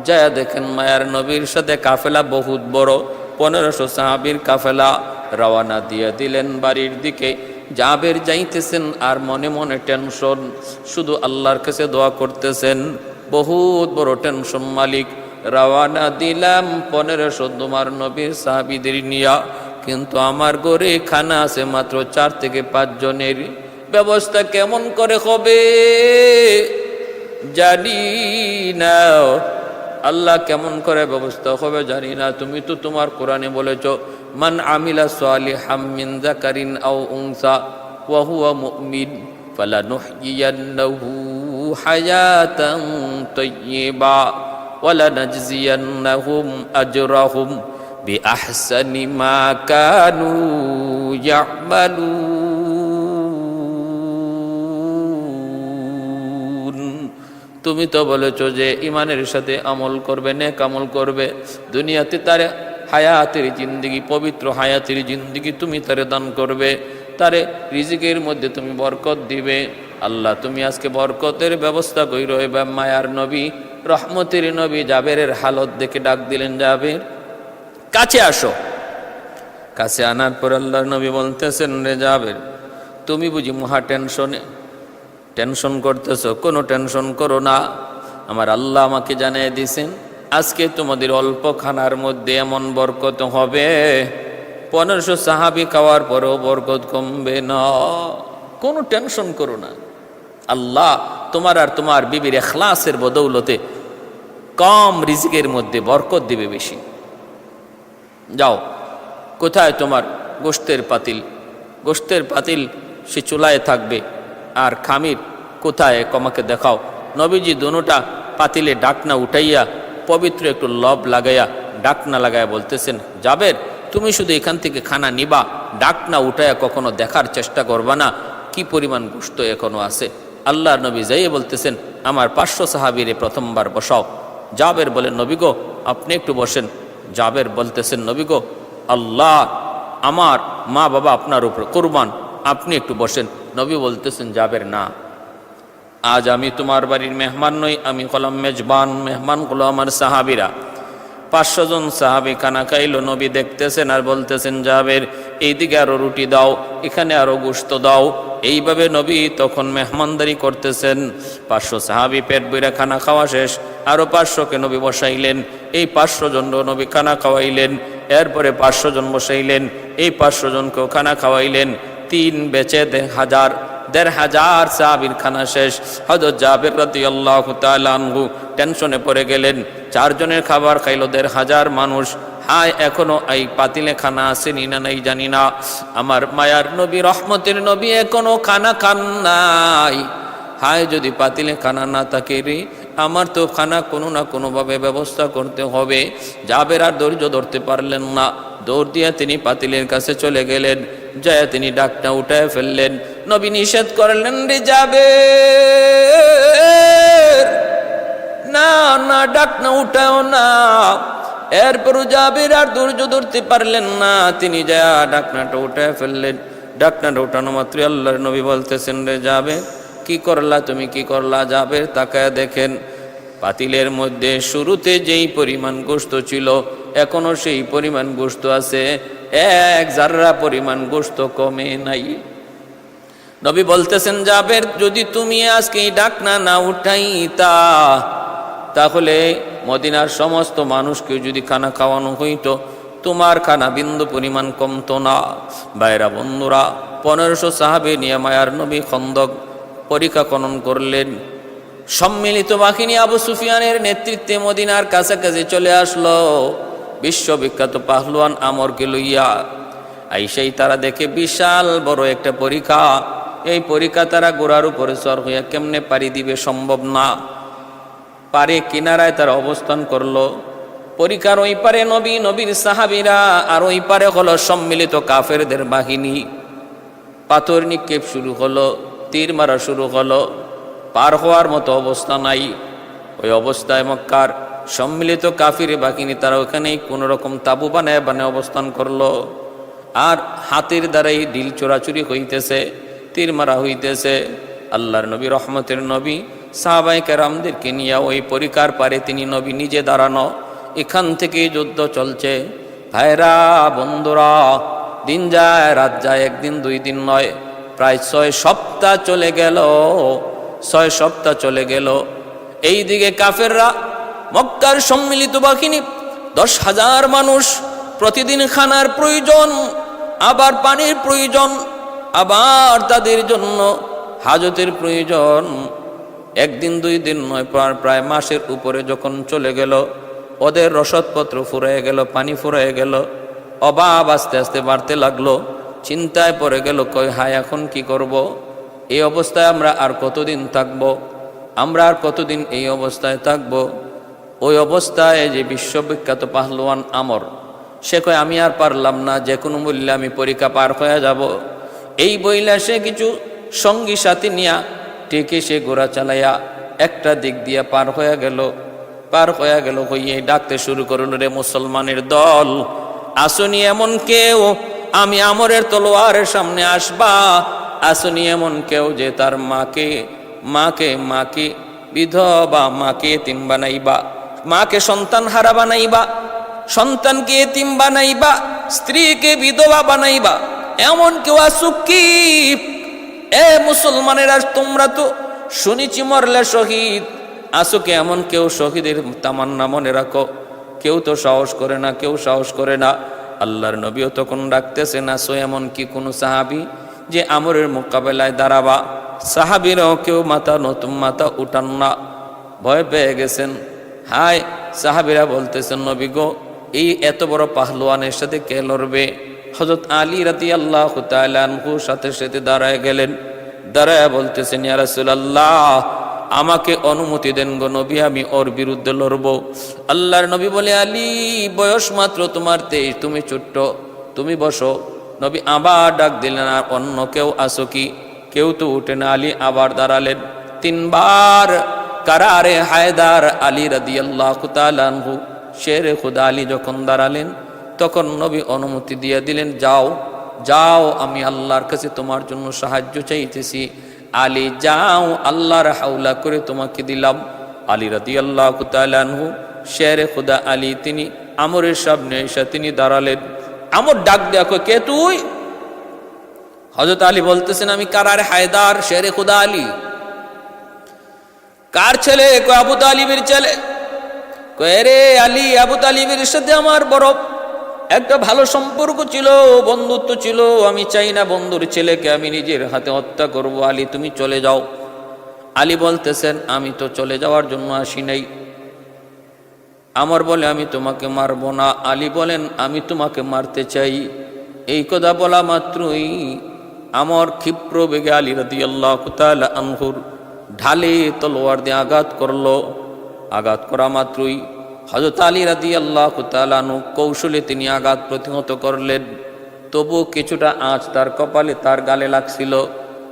S1: যায় দেখেন মায়ার নবীর সাথে কাফেলা বহুত বড়, 1500 সাহাবীর কাফেলা রওনা দিয়ে দিলেন বাড়ির দিকে। জাবের যাইতেছেন আর মনে মনে টেনশন, শুধু আল্লাহর কাছে দোয়া করতেছেন। বহুত বড় টেনশন মালিক। রওনা দিলাম 1500 তোমার নবীর সাহাবীদের নিয়া, কিন্তু আমার ঘরে খানা আছে মাত্র 4 থেকে 5 জনের। ব্যবস্থা কেমন করে হবে জানি না, আল্লাহ কেমন করে ব্যবস্থা হবে জানি না। তুমি তো তোমার কোরআনে বলেছো, মান আমিলা সালিহাম মিন যাকারিন আও উনসা ওয়া হুয়া মুমিন ফালানুহয়িয়ান্নাহু হায়াতান তাইয়্যিবা ওয়া লানাজজিয়ান্নাহুম আজরাহুম বিআহসানি মা কানু ইয়ামালুন। তুমি তো বলেছো যে ইমানের সাথে আমল করবে, নেক আমল করবে, দুনিয়াতে তার হায়াতের জিন্দেগি, পবিত্র হায়াতের জিন্দেগি তুমি তারে দান করবে, তারে রিজিকের মধ্যে তুমি বরকত দিবে। আল্লাহ তুমি আজকে বরকতের ব্যবস্থা কইরো। এবার মায়ার নবী, রহমতের নবী জাবেরের হালত দেখে ডাক দিলেন, জাবের কাছে আসো। কাছে আনার পর আল্লাহর নবী বলতেছেন, রে জাবের তুমি বুঝি মহা টেনশন করতেছো? কোনো টেনশন করো না। আমার আল্লাহ আমাকে জানিয়ে দিয়েছেন আজকে তোমাদের অল্প খানার মধ্যে এমন বরকত হবে, 1500 সাহাবী খাওয়ার পরেও বরকত কমবে না। কোনো টেনশন করো না। আল্লাহ তোমার আর তোমার বিবির ইখলাসের বদৌলতে কম রিজিকের মধ্যে বরকত দিবে বেশি। যাও, কোথায় তোমার গোশতের পাতিল? গোশতের পাতিল সে চুলায় থাকবে, আর খামির কোথায় আমাকে দেখাও। নবীজি দুটা পাতিলে ডাকনা উঠাইয়া পবিত্র একটু লব লাগাইয়া ডাকনা লাগাইয়া বলতেছেন, জাবের তুমি শুধু এখান থেকে খানা নিবা, ডাকনা উঠাইয়া কখনো দেখার চেষ্টা করবা না কি পরিমাণ গোশত এখনো আছে। আল্লাহর নবী যাইয়ে বলতেছেন, আমার 500 সাহাবীরে প্রথমবার বসাও। জাবের বলেন, নবী গো আপনি একটু বসেন। জাবের বলতেছেন, নবী গো আল্লাহ আমার মা বাবা আপনার উপর কুরবান, আপনি একটু বসেন। নবী বলতেছেন, জাবের না, আজ আমি তোমার বাড়ির মেহমান নই, আমি হলাম মেজবান, মেহমানগুলো আমার সাহাবীরা। 500 জন সাহাবী খানা খাইল। নবী দেখতেছেন আর বলতেছেন, জাবের এইদিকে আরো রুটি দাও, এখানে আরো গোশত দাও। এইভাবে নবী তখন মেহমানদারি করতেছেন। 500 সাহাবী পেট বইরা খানা খাওয়া শেষ, আরো 500কে নবী বসাইলেন। এই 500 জন নবী খানা খাওয়াইলেন। এরপরে 500 জন বসাইলেন, এই 500 জনকেও খানা খাওয়াইলেন। 3 বেচে 1,500 সাহাবীর খানা শেষ। হযরত জাবের রাদিয়াল্লাহু তাআলা আনহু টেনশনে পড়ে গেলেন। 4 জনের খাবার খাইলো 1,500 মানুষ। হায় এখনো এই পাতিলে খানা আসেনি না নাই জানি না। আমার মায়ার নবী, রহমতের নবী এখনো খানা খান নাই। হায় যদি পাতিলে খানা না থাকে রে, আমার তো খানা কোনো না কোনোভাবে ব্যবস্থা করতে হবে। জাবের আর ধৈর্য ধরতে পারলেন না, দৌড় দিয়া তিনি পাতিলের কাছে চলে গেলেন। যায় তিনি ডাকটা উঠায় ফেললেন। নবী নিষেধ করলেন, রে জাবের না না, ডাকনা উঠাও না। এরপরও জাবের আর ধৈর্য ধরতে পারলেন না, তিনি যা ডাকনাটা উঠায় ফেললেন। ডাকনাটা উঠানো মাত্র আল্লাহর নবী বলতেছেন, রে জাবের কি করলা তুমি, কি করলা? জাবের তাকায় দেখেন পাতিলের মধ্যে শুরুতে যেই পরিমাণ গোশত ছিল এখনো সেই পরিমাণ গোশত আছে, 1 জাররা পরিমাণ গোশত কমে নাই। নবী বলতেছেন, জাবের যদি তুমি আজকে এই ডাকনা না উঠাইতা তাহলে মদিনার সমস্ত মানুষকে যদি খানা খাওয়ানো হইতো, তোমার খানা বিন্দু পরিমাণ কমতো না। ভাইরা বন্ধুরা, 1500 সাহাবী নিয়ে মায়ার নবী খন্দক পরিখা খনন করলেন। সম্মিলিত বাহিনী আবু সুফিয়ানের নেতৃত্বে মদিনার কাছাকাছি চলে আসলো বিশ্ববিখ্যাত পাহলওয়ান আমরকে লইয়া। আইসাই তারা দেখে বিশাল বড় একটা পরিখা। এই পরিখা তারা গোড়ার উপরে সর হইয়া কেমনে পাড়ি দিবে, সম্ভব না। পারে কিনারায় তারা অবস্থান করলো। পরিখার ওই পারে নবী, নবীর সাহাবীরা, আর ওই পারে হলো সম্মিলিত কাফেরদের বাহিনী। পাথর নিক্ষেপ শুরু হলো, তীর মারা শুরু হলো। পার হওয়ার মতো অবস্থা নাই। ওই অবস্থায় মক্কার সম্মিলিত কাফির বাহিনী তারা ওখানেই কোনো রকম তাবু বানায় অবস্থান করলো। আর হাতের দ্বারাই ঢিল চোরাচুরি হইতেছে, তীর মারা হইতেছে। আল্লাহর নবী, রহমতের নবী সাহাবায়ে কেরামদেরকে নিয়ে ওই পরিখার পারে তিনি নবী নিজে দাঁড়ানো। এখান থেকে যুদ্ধ চলছে। ভাইরা বন্ধুরা, দিন যায় রাত যায়, একদিন 2 দিন নয়, প্রায় 6 সপ্তাহ চলে গেল। 6 সপ্তাহ চলে গেল। এইদিকে কাফেররা, মক্কার সম্মিলিত বাহিনী 10,000 মানুষ, প্রতিদিন খানার প্রয়োজন, আবার পানির প্রয়োজন, আবার তাদের জন্য হাজতের প্রয়োজন। একদিন 2 দিন নয়, প্রায় মাসের উপরে যখন চলে গেল, ওদের রসদপত্র ফুরায় গেল, পানি ফুরায় গেল, অভাব আস্তে আস্তে বাড়তে লাগলো। চিন্তায় পড়ে গেল, কই হায় এখন কি করব? এই অবস্থায় আমরা আর কতদিন থাকব? আমরা আর কতদিন এই অবস্থায় থাকব? ওই অবস্থায় যে বিশ্ববিখ্যাত পাহলওয়ান আমর, সে কয় আমি আর পারলাম না, যে কোনো মূল্যে আমি পরীক্ষা পার হয়ে যাব। এই বইলা সে কিছু সঙ্গী সাথী নিয়া টেকে সে ঘোড়া চালাইয়া একটা দিক দিয়া পার হয়ে গেল। হইয়ে ডাকতে শুরু করল, রে মুসলমানের দল, আসনি এমন কেউ, আমি আমরের তলোয়ারের সামনে আসবা? আসনি এমন কেউ যে তার মাকে বিধবা, মাকে এতিম বানাইবা, মাকে সন্তান হারা বানাইবা, সন্তানকে এতিম বানাইবা, স্ত্রীকে বিধবা বানাইবা, এমন কেউ আসুক কি? এ মুসলমানের, আর তোমরা তো শুনেছি মরলে শহীদ, আসুকে এমন কেউ? শহীদের তামান্না মনে রাখো। কেউ তো সাহস করে না, কেউ সাহস করে না। আল্লাহর নবীও তখন ডাকতেছেন, আসো এমন কি কোনো সাহাবি যে আমরের মোকাবেলায় দাঁড়াবা? সাহাবিরাও কেউ নতুন মাথা উঠান না, ভয় পেয়ে গেছেন। হায়, সাহাবিরা বলতেছেন, নবী গো, এই এত বড় পাহলওয়ানের সাথে কে লড়বে? হযরত আলী রাদিয়াল্লাহু তাআলা আনহুর সাথে সাথে দাঁড়ায় গেলেন। দাঁড়ায় বলতেছেন, ইয়া রাসূলুল্লাহ, আমাকে অনুমতি দেন গো নবী, আমি ওর বিরুদ্ধে লড়ব। আল্লাহর নবী বলে, আলী, বয়স মাত্র তোমার 23, তুমি ছোট্ট, তুমি বসো। নবী আবার ডাক দিলেন, আর অন্য কেউ আসো কি? কেউ তো উঠে না। আলী আবার দাঁড়ালেন। 3 বার কারারে হায়দার আলী রাদিয়াল্লাহু তাআলা আনহু শেরে খুদা আলী যখন দাঁড়ালেন, তখন নবী অনুমতি দিয়ে দিলেন, যাও যাও, আমি আল্লাহর কাছে তোমার জন্য সাহায্য চাইতেছি। আলী, যাও, আল্লাহর হাওলা করে তোমাকে দিলাম। আলী রাদিয়াল্লাহু তাআলা আনহু শেরে খুদা আলী তিনি আমরের সামনে এসে তিনি দাঁড়ালেন। আমর ডাক দেখো, কে তুই? হযরত আলী বলতেছেন, আমি কারারে হায়দার শেরে খুদা আলী। কার ছেলে? কয় আবু তালিবের ছেলে। কয় রে আলী, আবু তালিবের সাথে আমার বড় একটা ভালো সম্পর্ক ছিল, বন্ধুত্ব ছিল। আমি চাই না বন্ধুর ছেলেকে আমি নিজের হাতে হত্যা করব। আলী, তুমি চলে যাও। আলী বলতেছেন, আমি তো চলে যাওয়ার জন্য আসি নাই। আমর বলে, আমি তোমাকে মারব না। আলী বলেন, আমি তোমাকে মারতে চাই। এই কথা বলা মাত্রই আমর ক্ষিপ্র বেগে আলী রাদিয়াল্লাহু তাআলা আনহুর ঢালে তলোয়ার দিয়ে আঘাত করলো। আঘাত করা মাত্রই হযরত আলী রাদিয়াল্লাহু তাআলা আনহু কৌশলে তিনি আঘাত প্রতিহত করলেন। তবু কিছুটা আঁচ তার কপালে, তার গালে লাগছিল,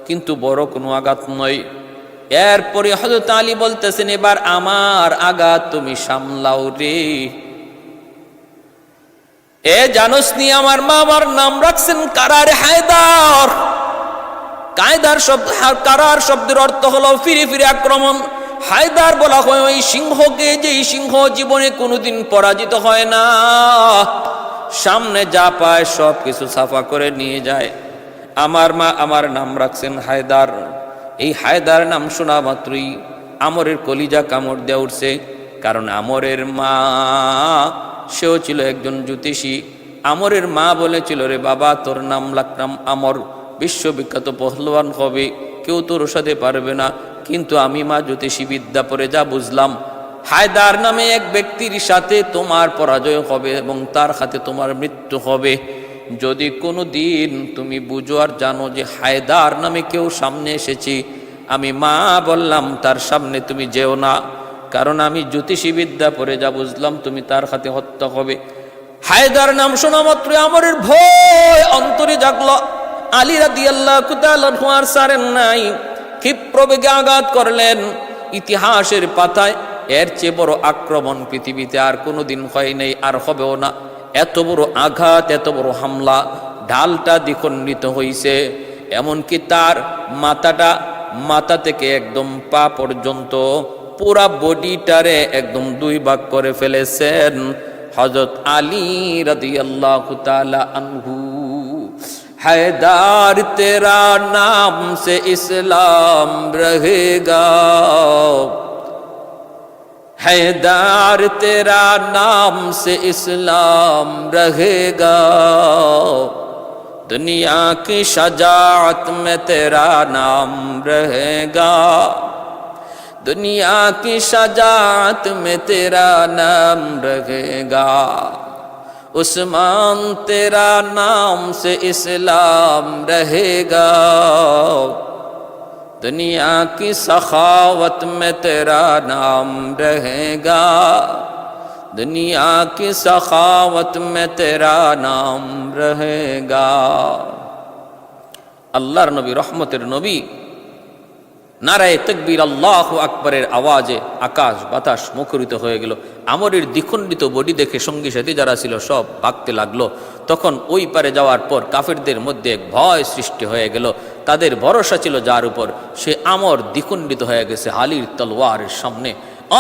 S1: কিন্তু বড় কোনো আঘাত নয়। এরপরে হযরত আলী বলতেছেন, এবার আমার আঘাত তুমি সামলাও রে। এ জানোস নি, আমার মা আমার নাম রাখছেন কারারে হায়দার। কারার শব্দের অর্থ হলো ফিরে ফিরে আক্রমণ। হায়দার বলা হয় ওই সিংহকে, যেই সিংহ জীবনে কোনোদিন পরাজিত হয় না, সামনে যা পায় সব কিছু সাফা করে নিয়ে যায়। আমার মা আমার নাম রাখছেন হায়দার। এই হায়দার নাম শোনা মাত্রই আমরের কলিজা কামড় দিয়ে উঠছে। কারণ আমরের মা, সেও ছিল একজন জ্যোতিষী। আমরের মা বলেছিল, রে বাবা, তোর নাম রাখলাম আমর, বিশ্ববিখ্যাত পহলওয়ান হবে, কেউ তোর সাথে পারবে না। কিন্তু আমি মা জ্যোতিষী বিদ্যা পড়ে যা বুঝলাম, হায়দার নামে এক ব্যক্তির সাথে তোমার পরাজয় হবে এবং তার হাতে তোমার মৃত্যু হবে। যদি কোনো দিন তুমি বুঝো আর জানো যে হায়দার নামে কেউ সামনে এসেছি, আমি মা বললাম তার সামনে তুমি যেও না। কারণ আমি জ্যোতিষী বিদ্যা পড়ে যা বুঝলাম, তুমি তার হাতে হত্যা হবে। হায়দার নাম শোনা মাত্র আমরের ভয় অন্তরে জাগলো। আলী রাদিয়াল্লাহু তাআলা আর সারেন নাই, ক্ষিপ্র বেগে আঘাত করলেন। ইতিহাসের পাতায় এর চেয়ে বড় আক্রমণ পৃথিবীতে আর কোনোদিন হয় নাই, আর হবেও না। এত বড় আঘাত, এত বড় হামলা, ঢালটা দ্বিখণ্ডিত হইছে। এমনকি তার মাথা থেকে একদম পা পর্যন্ত পুরা বডিটারে একদম 2 ভাগ করে ফেলেছেন হযরত আলী রাদিয়াল্লাহু তাআলা আনহু। हैदार तेरा नाम से इस्लाम रहेगा, हैदार तेरा नाम से इस्लाम रहेगा, दुनिया की शजाअत में तेरा नाम रहेगा, दुनिया की शजाअत में तेरा नाम रहेगा, उस्मान तेरा नाम से इस्लाम रहेगा, दुनिया की सखावत में तेरा नाम रहेगा, दुनिया की सखावत में तेरा नाम रहेगा। अल्लाहर नबी रहमतेर नबी নারায়ে তাকবীর আল্লাহু আকবরের আওয়াজে আকাশ বাতাস মুখরিত হয়ে গেল। আমরের দ্বিখণ্ডিত বডি দেখে সঙ্গী সাথী যারা ছিল সব ভাগতে লাগলো। তখন ওই পারে যাওয়ার পর কাফেরদের মধ্যে এক ভয় সৃষ্টি হয়ে গেল। তাদের ভরসা ছিল যার উপর, সে আমর দ্বিখণ্ডিত হয়ে গেছে আলীর তলোয়ারের সামনে।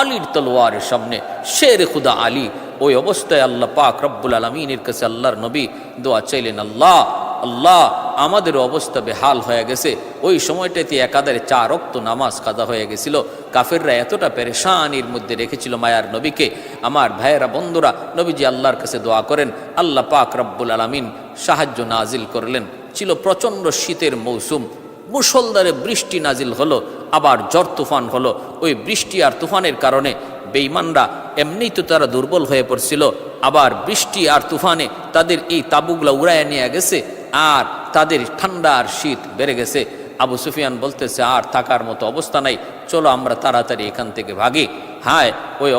S1: আলীর তলোয়ারের সামনে শের খুদা আলী। ওই অবস্থায় আল্লাহ পাক রব্বুল আলামিনের কাছে আল্লাহর নবী দোয়া চাইলেন, আল্লাহ আল্লাহ, আমাদের অবস্থা বেহাল হয়ে গেছে। ওই সময়টাতে একাধারে 4 ওয়াক্ত নামাজ কাজা হয়ে গেছিল। কাফেররা এতটা পেরেশানির মধ্যে রেখেছিল মায়ার নবীকে। আমার ভাইয়েরা, বন্ধুরা, নবীজি আল্লাহর কাছে দোয়া করেন। আল্লাহ পাক রব্বুল আলামিন সাহায্য নাজিল করলেন। ছিল প্রচণ্ড শীতের মৌসুম, মুষলধারে বৃষ্টি নাজিল হলো, আবার ঝড় তুফান হলো। ওই বৃষ্টি আর তুফানের কারণে বেঈমানরা এমনিই তো তারা দুর্বল হয়ে পড়ছিল, আবার বৃষ্টি আর তুফানে তাদের এই তাঁবুগুলা উড়াইয়া নিয়ে গেছে, আর তাদের ঠান্ডা আর শীত বেড়ে গেছে। আবু সুফিয়ান বলতেছে আর থাকার মতো অবস্থা নাই, চলো আমরা তাড়াতাড়ি এখান থেকে ভাগি। হায়, ওই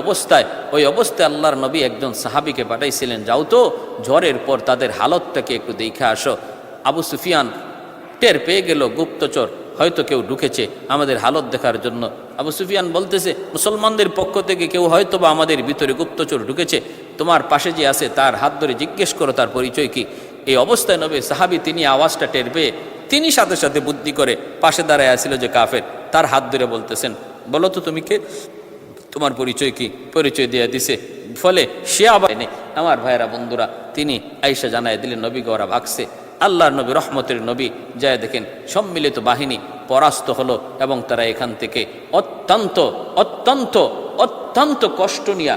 S1: অবস্থায় আল্লাহর নবী একজন সাহাবীকে পাঠাইছিলেন, যাও তো ঝড়ের পর তাদের হালতটাকে একটু দেখে আসো। আবু সুফিয়ান টের পেয়ে গেল গুপ্তচর হয়তো কেউ ঢুকেছে আমাদের হালত দেখার জন্য। আবু সুফিয়ান বলতেছে, মুসলমানদের পক্ষ থেকে কেউ হয়তো বা আমাদের ভিতরে গুপ্তচর ঢুকেছে, তোমার পাশে যে আছে তার হাত ধরে জিজ্ঞেস করো তার পরিচয় কি। এই অবস্থায় নবী সাহাবী তিনি আওয়াজটা টের পেয়ে তিনি সাথে সাথে বুদ্ধি করে পাশে দাঁড়ায় আসছিল যে কাফের, তার হাত ধরে বলতেছেন, বলো তো তুমি কে, তোমার পরিচয় কি। পরিচয় দিয়ে দিছে, ফলে সে আবার নেই। আমার ভাইয়েরা বন্ধুরা, তিনি আয়েশা জানায় দিলেন নবীকে ওরা ভাগছে। আল্লাহর নবী রহমতের নবী যায় দেখেন সম্মিলিত বাহিনী পরাস্ত হলো এবং তারা এখান থেকে অত্যন্ত অত্যন্ত অত্যন্ত কষ্ট নিয়া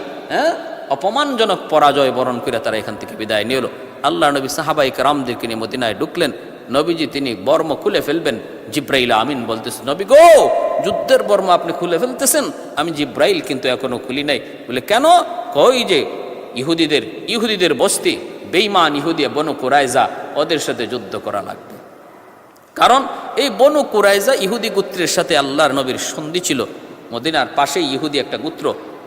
S1: অপমানজনক পরাজয় বরণ করে তারা এখান থেকে বিদায় নিয়ে এলো। আল্লাহ নবী সাহাবাই কেরামদেরকে নিয়ে মদিনায় ঢুকলেন। নবীজি তিনি বর্ম খুলে ফেলবেন, জিব্রাইল আমিন বলতেছে, নবী গো যুদ্ধের বর্ম আপনি খুলে ফেলতেছেন, আমি জিব্রাইল কিন্তু এখনো খুলি নাই। বলে কেন? কই যে ইহুদিদের বস্তি, বেঈমান ইহুদি বনু কুরাইজা, ওদের সাথে যুদ্ধ করা লাগবে। কারণ এই বনু কুরাইজা ইহুদি গোত্রের সাথে আল্লাহর নবীর সন্ধি ছিল। মদিনার পাশেই ইহুদি একটা গোত্র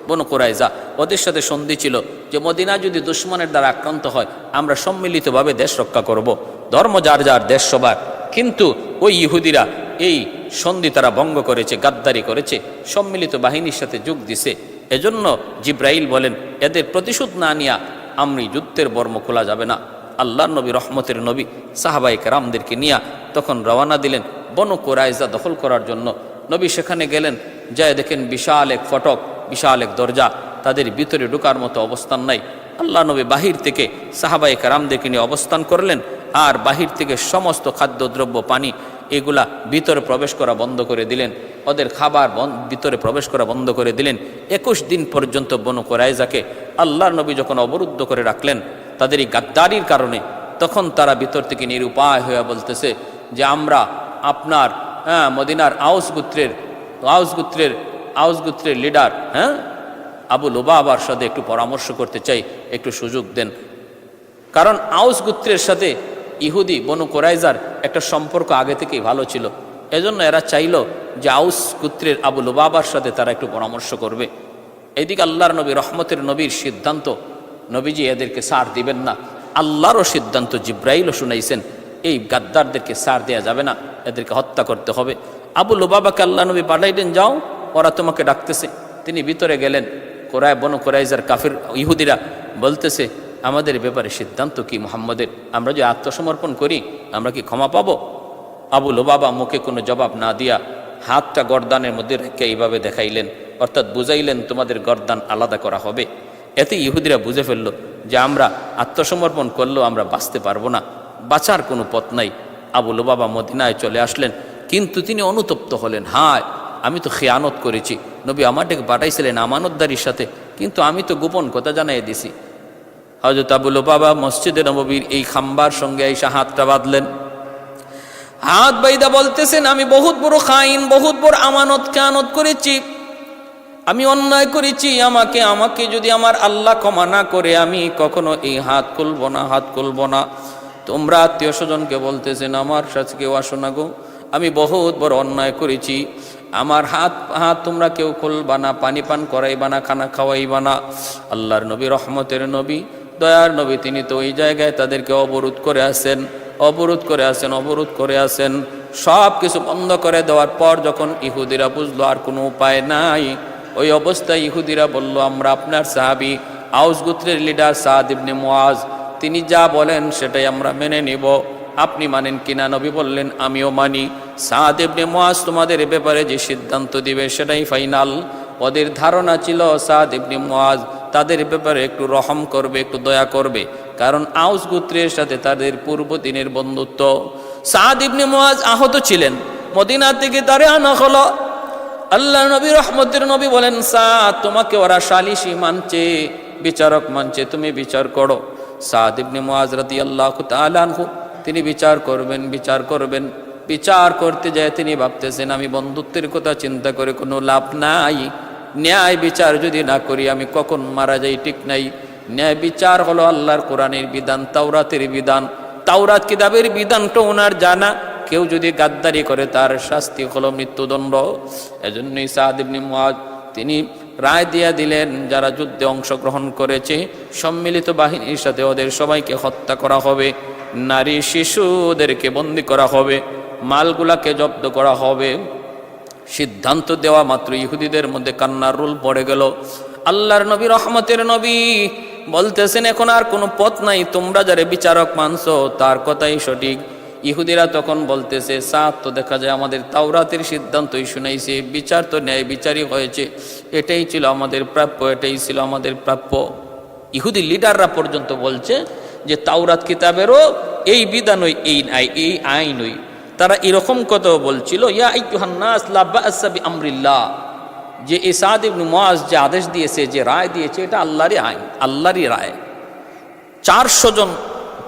S1: বনু কুরাইজা, ওদের সাথে সন্ধি ছিল যে মদিনা যদি দুশমনের দ্বারা আক্রান্ত হয় আমরা সম্মিলিতভাবে দেশ রক্ষা করব, ধর্ম যার যার দেশ সবার। কিন্তু ওই ইহুদিরা এই সন্ধি তারা ভঙ্গ করেছে, গাদ্দারি করেছে, সম্মিলিত বাহিনীর সাথে যোগ দিছে। এজন্য জিব্রাইল বলেন এদের প্রতিশোধ না নিয়া আমি যুদ্ধের বর্ম খোলা যাবে না। আল্লাহর নবী রহমতের নবী সাহাবায়ে কেরামদেরকে নিয়া তখন রওনা দিলেন বনু কুরাইজা দখল করার জন্য। নবী সেখানে গেলেন, যায় দেখেন বিশাল এক ফটক, বিশাল এক দরজা, তাদের ভিতরে ঢোকার মতো অবস্থান নাই। আল্লাহ নবী বাহির থেকে সাহাবায়ে কেরামদেরকে নিয়ে অবস্থান করলেন, আর বাহির থেকে সমস্ত খাদ্যদ্রব্য পানি এগুলা ভিতরে প্রবেশ করা বন্ধ করে দিলেন, ওদের খাবার ভিতরে প্রবেশ করা বন্ধ করে দিলেন। 21 দিন পর্যন্ত বনু কুরাইজাকে আল্লাহর নবী যখন অবরুদ্ধ করে রাখলেন তাদের এই গাদ্দারির কারণে, তখন তারা ভিতর থেকে নিরুপায় হয়ে বলতেছে যে আমরা আপনার মদিনার আউস গোত্রের লিডার আবু লুবাবার সাথে একটু পরামর্শ করতে চাই, একটু সুযোগ দেন। কারণ আউস গোত্রের সাথে ইহুদি বনু কুরাইজার একটা সম্পর্ক আগে থেকেই ভালো ছিল। এজন্য এরা চাইল যে আউস গোত্রের আবু লুবাবার সাথে তারা একটু পরামর্শ করবে। এইদিকে আল্লাহর নবী রহমতের নবীর সিদ্ধান্ত, নবীজি এদেরকে ছাড় দিবেন না। আল্লাহরও সিদ্ধান্ত, জিব্রাইলও শুনাইছেন এই গাদ্দারদেরকে ছাড় দেওয়া যাবে না, এদেরকে হত্যা করতে হবে। আবু লুবাবাকে আল্লাহ নবী পাঠাইলেন, যাও ওরা তোমাকে ডাকতেছে। তিনি ভিতরে গেলেন, বনু কুরাইজার কাফির ইহুদিরা বলতেছে আমাদের ব্যাপারে সিদ্ধান্ত কি মুহাম্মদের, আমরা যে আত্মসমর্পণ করি আমরা কি ক্ষমা পাবো? আবু লুবাবা মুখে কোনো জবাব না দিয়া হাতটা গর্দানের মধ্যে রেখে এইভাবে দেখাইলেন, অর্থাৎ বুঝাইলেন তোমাদের গর্দান আলাদা করা হবে। এতে ইহুদিরা বুঝে ফেলল যে আমরা আত্মসমর্পণ করলেও আমরা বাঁচতে পারবো না, বাঁচার কোনো পথ নাই। আবু লুবাবা মদিনায় চলে আসলেন, কিন্তু তিনি অনুতপ্ত হলেন, হায় আমি তো খেয়ানত করেছি, নবী আমাদেরকে পাঠাইছিলেন আমানতদারির সাথে, কিন্তু আমি তো গোপন কথা জানাই দিছি। হযরত আবু লুবাবা মসজিদে নববীর এই খাম্বার সঙ্গে এসে হাতটা বাঁধলেন, হাত বাইদা বলতেছেন আমি বহুত বড় খাইন, বহুত বড় খেয়ানত করেছি, আমি অন্যায় করেছি, আমাকে যদি আমার আল্লাহ ক্ষমা না করে আমি কখনো এই হাত খুলব না। তোমরা আত্মীয় স্বজনকে বলতেছেন আমার সাথে কেউ আসো না গো, আমি বহুত বড় অন্যায় করেছি, আমার হাত তোমরা কেউ খুলবা না, পানি পান করাইবা না, খানা খাওয়াইবা না। আল্লাহর নবী রহমতের নবী দয়ার নবী তিনি তো ওই জায়গায় তাদেরকে অবরোধ করে আসেন। সব কিছু বন্ধ করে দেওয়ার পর যখন ইহুদিরা বুঝলো আর কোনো উপায় নাই, ওই অবস্থায় ইহুদিরা বলল আমরা আপনার সাহাবী আউস গোত্রের লিডার সাদ ইবনে মুআজ, তিনি যা বলেন সেটাই আমরা মেনে নিব, আপনি মানেন কিনা? নবী বললেন আমিও মানি। সাদ ইবনে মুআজ তোমাদের ব্যাপারে যে সিদ্ধান্ত দিবে সেটাই ফাইনাল। ওদের ধারণা ছিল সাদ ইবনে মুআজ তাদের ব্যাপারে একটু রহম করবে, একটু দয়া করবে, কারণ আউস গোত্রের সাথে তাদের পূর্ব দিনের বন্ধুত্ব। সাদ ইবনে মুআজ আহত ছিলেন, মদিনা থেকে তারে আনা হলো। আল্লাহ নবী রহমতের নবী বলেন সাদ তোমাকে ওরা সালিশি মানছে, বিচারক মানছে, তুমি বিচার করো। সাদ ইবনে মুআজ রাদিয়াল্লাহু তাআলা আনহু তিনি বিচার করবেন। বিচার করতে যায় তিনি ভাবতেছেন আমি বন্ধুত্বের কথা চিন্তা করে কোনো লাভ নাই, ন্যায় বিচার যদি না করি আমি কখন মারা যাই ঠিক নাই। ন্যায় বিচার হলো আল্লাহর কোরআনের বিধান, তাওরাতের বিধান। তাওরাত কিতাবের বিধানটা ওনার জানা। কেউ যদি গাদ্দারি করে তার শাস্তি হলো মৃত্যুদণ্ড। এজন্যই সাদ ইবনে মুআয তিনি রায় দিয়া দিলেন, যারা যুদ্ধে অংশগ্রহণ করেছে সম্মিলিত বাহিনীর সাথে ওদের সবাইকে হত্যা করা হবে, নারী শিশুদেরকে বন্দী করা হবে, মালগুলাকে জব্দ করা হবে। সিদ্ধান্ত দেওয়া মাত্র ইহুদিদের মধ্যে কান্নার রোল পড়ে গেল। আল্লাহর নবী, রহমতের নবী বলতেছেন, এখন আর কোনো পথ নাই, তোমরা যারা বিচারক মানছো তার কথাই সঠিক। ইহুদিরা তখন বলতেছে, সাত তো দেখা যায় আমাদের তাওরাতের সিদ্ধান্তই শুনাইছে, বিচার তো ন্যায় বিচারই হয়েছে, এটাই ছিল আমাদের প্রাপ্য, এটাই ছিল আমাদের প্রাপ্য। ইহুদি লিডাররা পর্যন্ত বলছে যে তাওরাত কিতাবেরও এই বিধানই, এই আইনই। তারা এরকম কথা বলছিল, ইয়া আইয়ুহান নাস লা বা'সা বিআমরিল্লাহ, যে এই সাদ ইবনে মুআয যে আদেশ দিয়েছে, যে রায় দিয়েছে, এটা আল্লাহরই আইন, আল্লাহরই রায়। 400 জন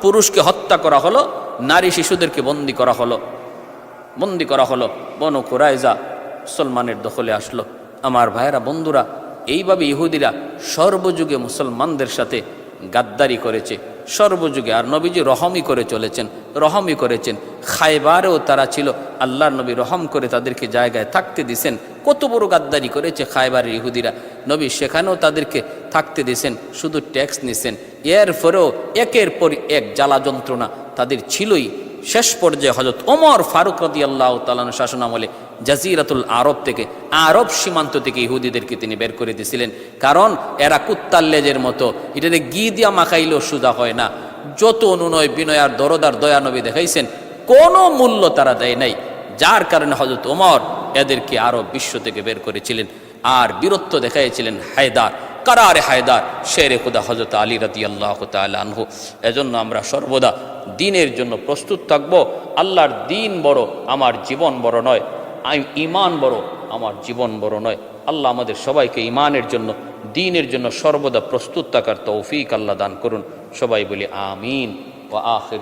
S1: পুরুষকে হত্যা করা হলো, নারী শিশুদেরকে বন্দী করা হলো। বনু কুরাইজা মুসলমানের দখলে আসলো। আমার ভাইয়েরা, বন্ধুরা, এইভাবে ইহুদিরা সর্বযুগে মুসলমানদের সাথে গাদ্দারি করেছে, সর্বযুগে। আর নবীজি রহমই করে চলেছেন, রহমই করেছেন। খায়বারেও তারা ছিল, আল্লাহর নবী রহম করে তাদেরকে জায়গায় থাকতে দিছেন। কত বড় গাদ্দারি করেছে খায়বারের ইহুদিরা, নবী সেখানেও তাদেরকে থাকতে দিছেন, শুধু ট্যাক্স নিছেন। এরপরেও একের পর এক জ্বালা যন্ত্রণা তাদের ছিলই। শেষ পর্যায়ে হযরত ওমর ফারুক রাদিয়াল্লাহু তাআলা শাসন আমলে জাজিরাতুল আরব থেকে, আরব সীমান্ত থেকে ইহুদিদেরকে তিনি বের করে দিয়েছিলেন। কারণ এরা কুত্তার লেজের মতো, এটাতে ঘি দিয়া মাখাইলেও সোজা হয় না। যত অনুনয় বিনয় আর দরদার দয়ানবী দেখাইছেন, কোনো মূল্য তারা দেয় নাই। যার কারণে হযরত ওমর এদেরকে আরব বিশ্ব থেকে বের করেছিলেন। আর বীরত্ব দেখাইছিলেন হায়দার, কারারে হায়দার, শেরে খুদা হযরত আলী রাদিয়াল্লাহু তাআলা আনহু। এজন্য আমরা সর্বদা দ্বীনের জন্য প্রস্তুত থাকব। আল্লাহর দ্বীন বড়, আমার জীবন বড় নয়। ঈমান বড়, আমার জীবন বড় নয়। আল্লাহ আমাদের সবাইকে ঈমানের জন্য, দ্বীনের জন্য সর্বদা প্রস্তুত থাকার তৌফিক আল্লাহ দান করুন। সবাই বলি আমিন। ওয়া আখির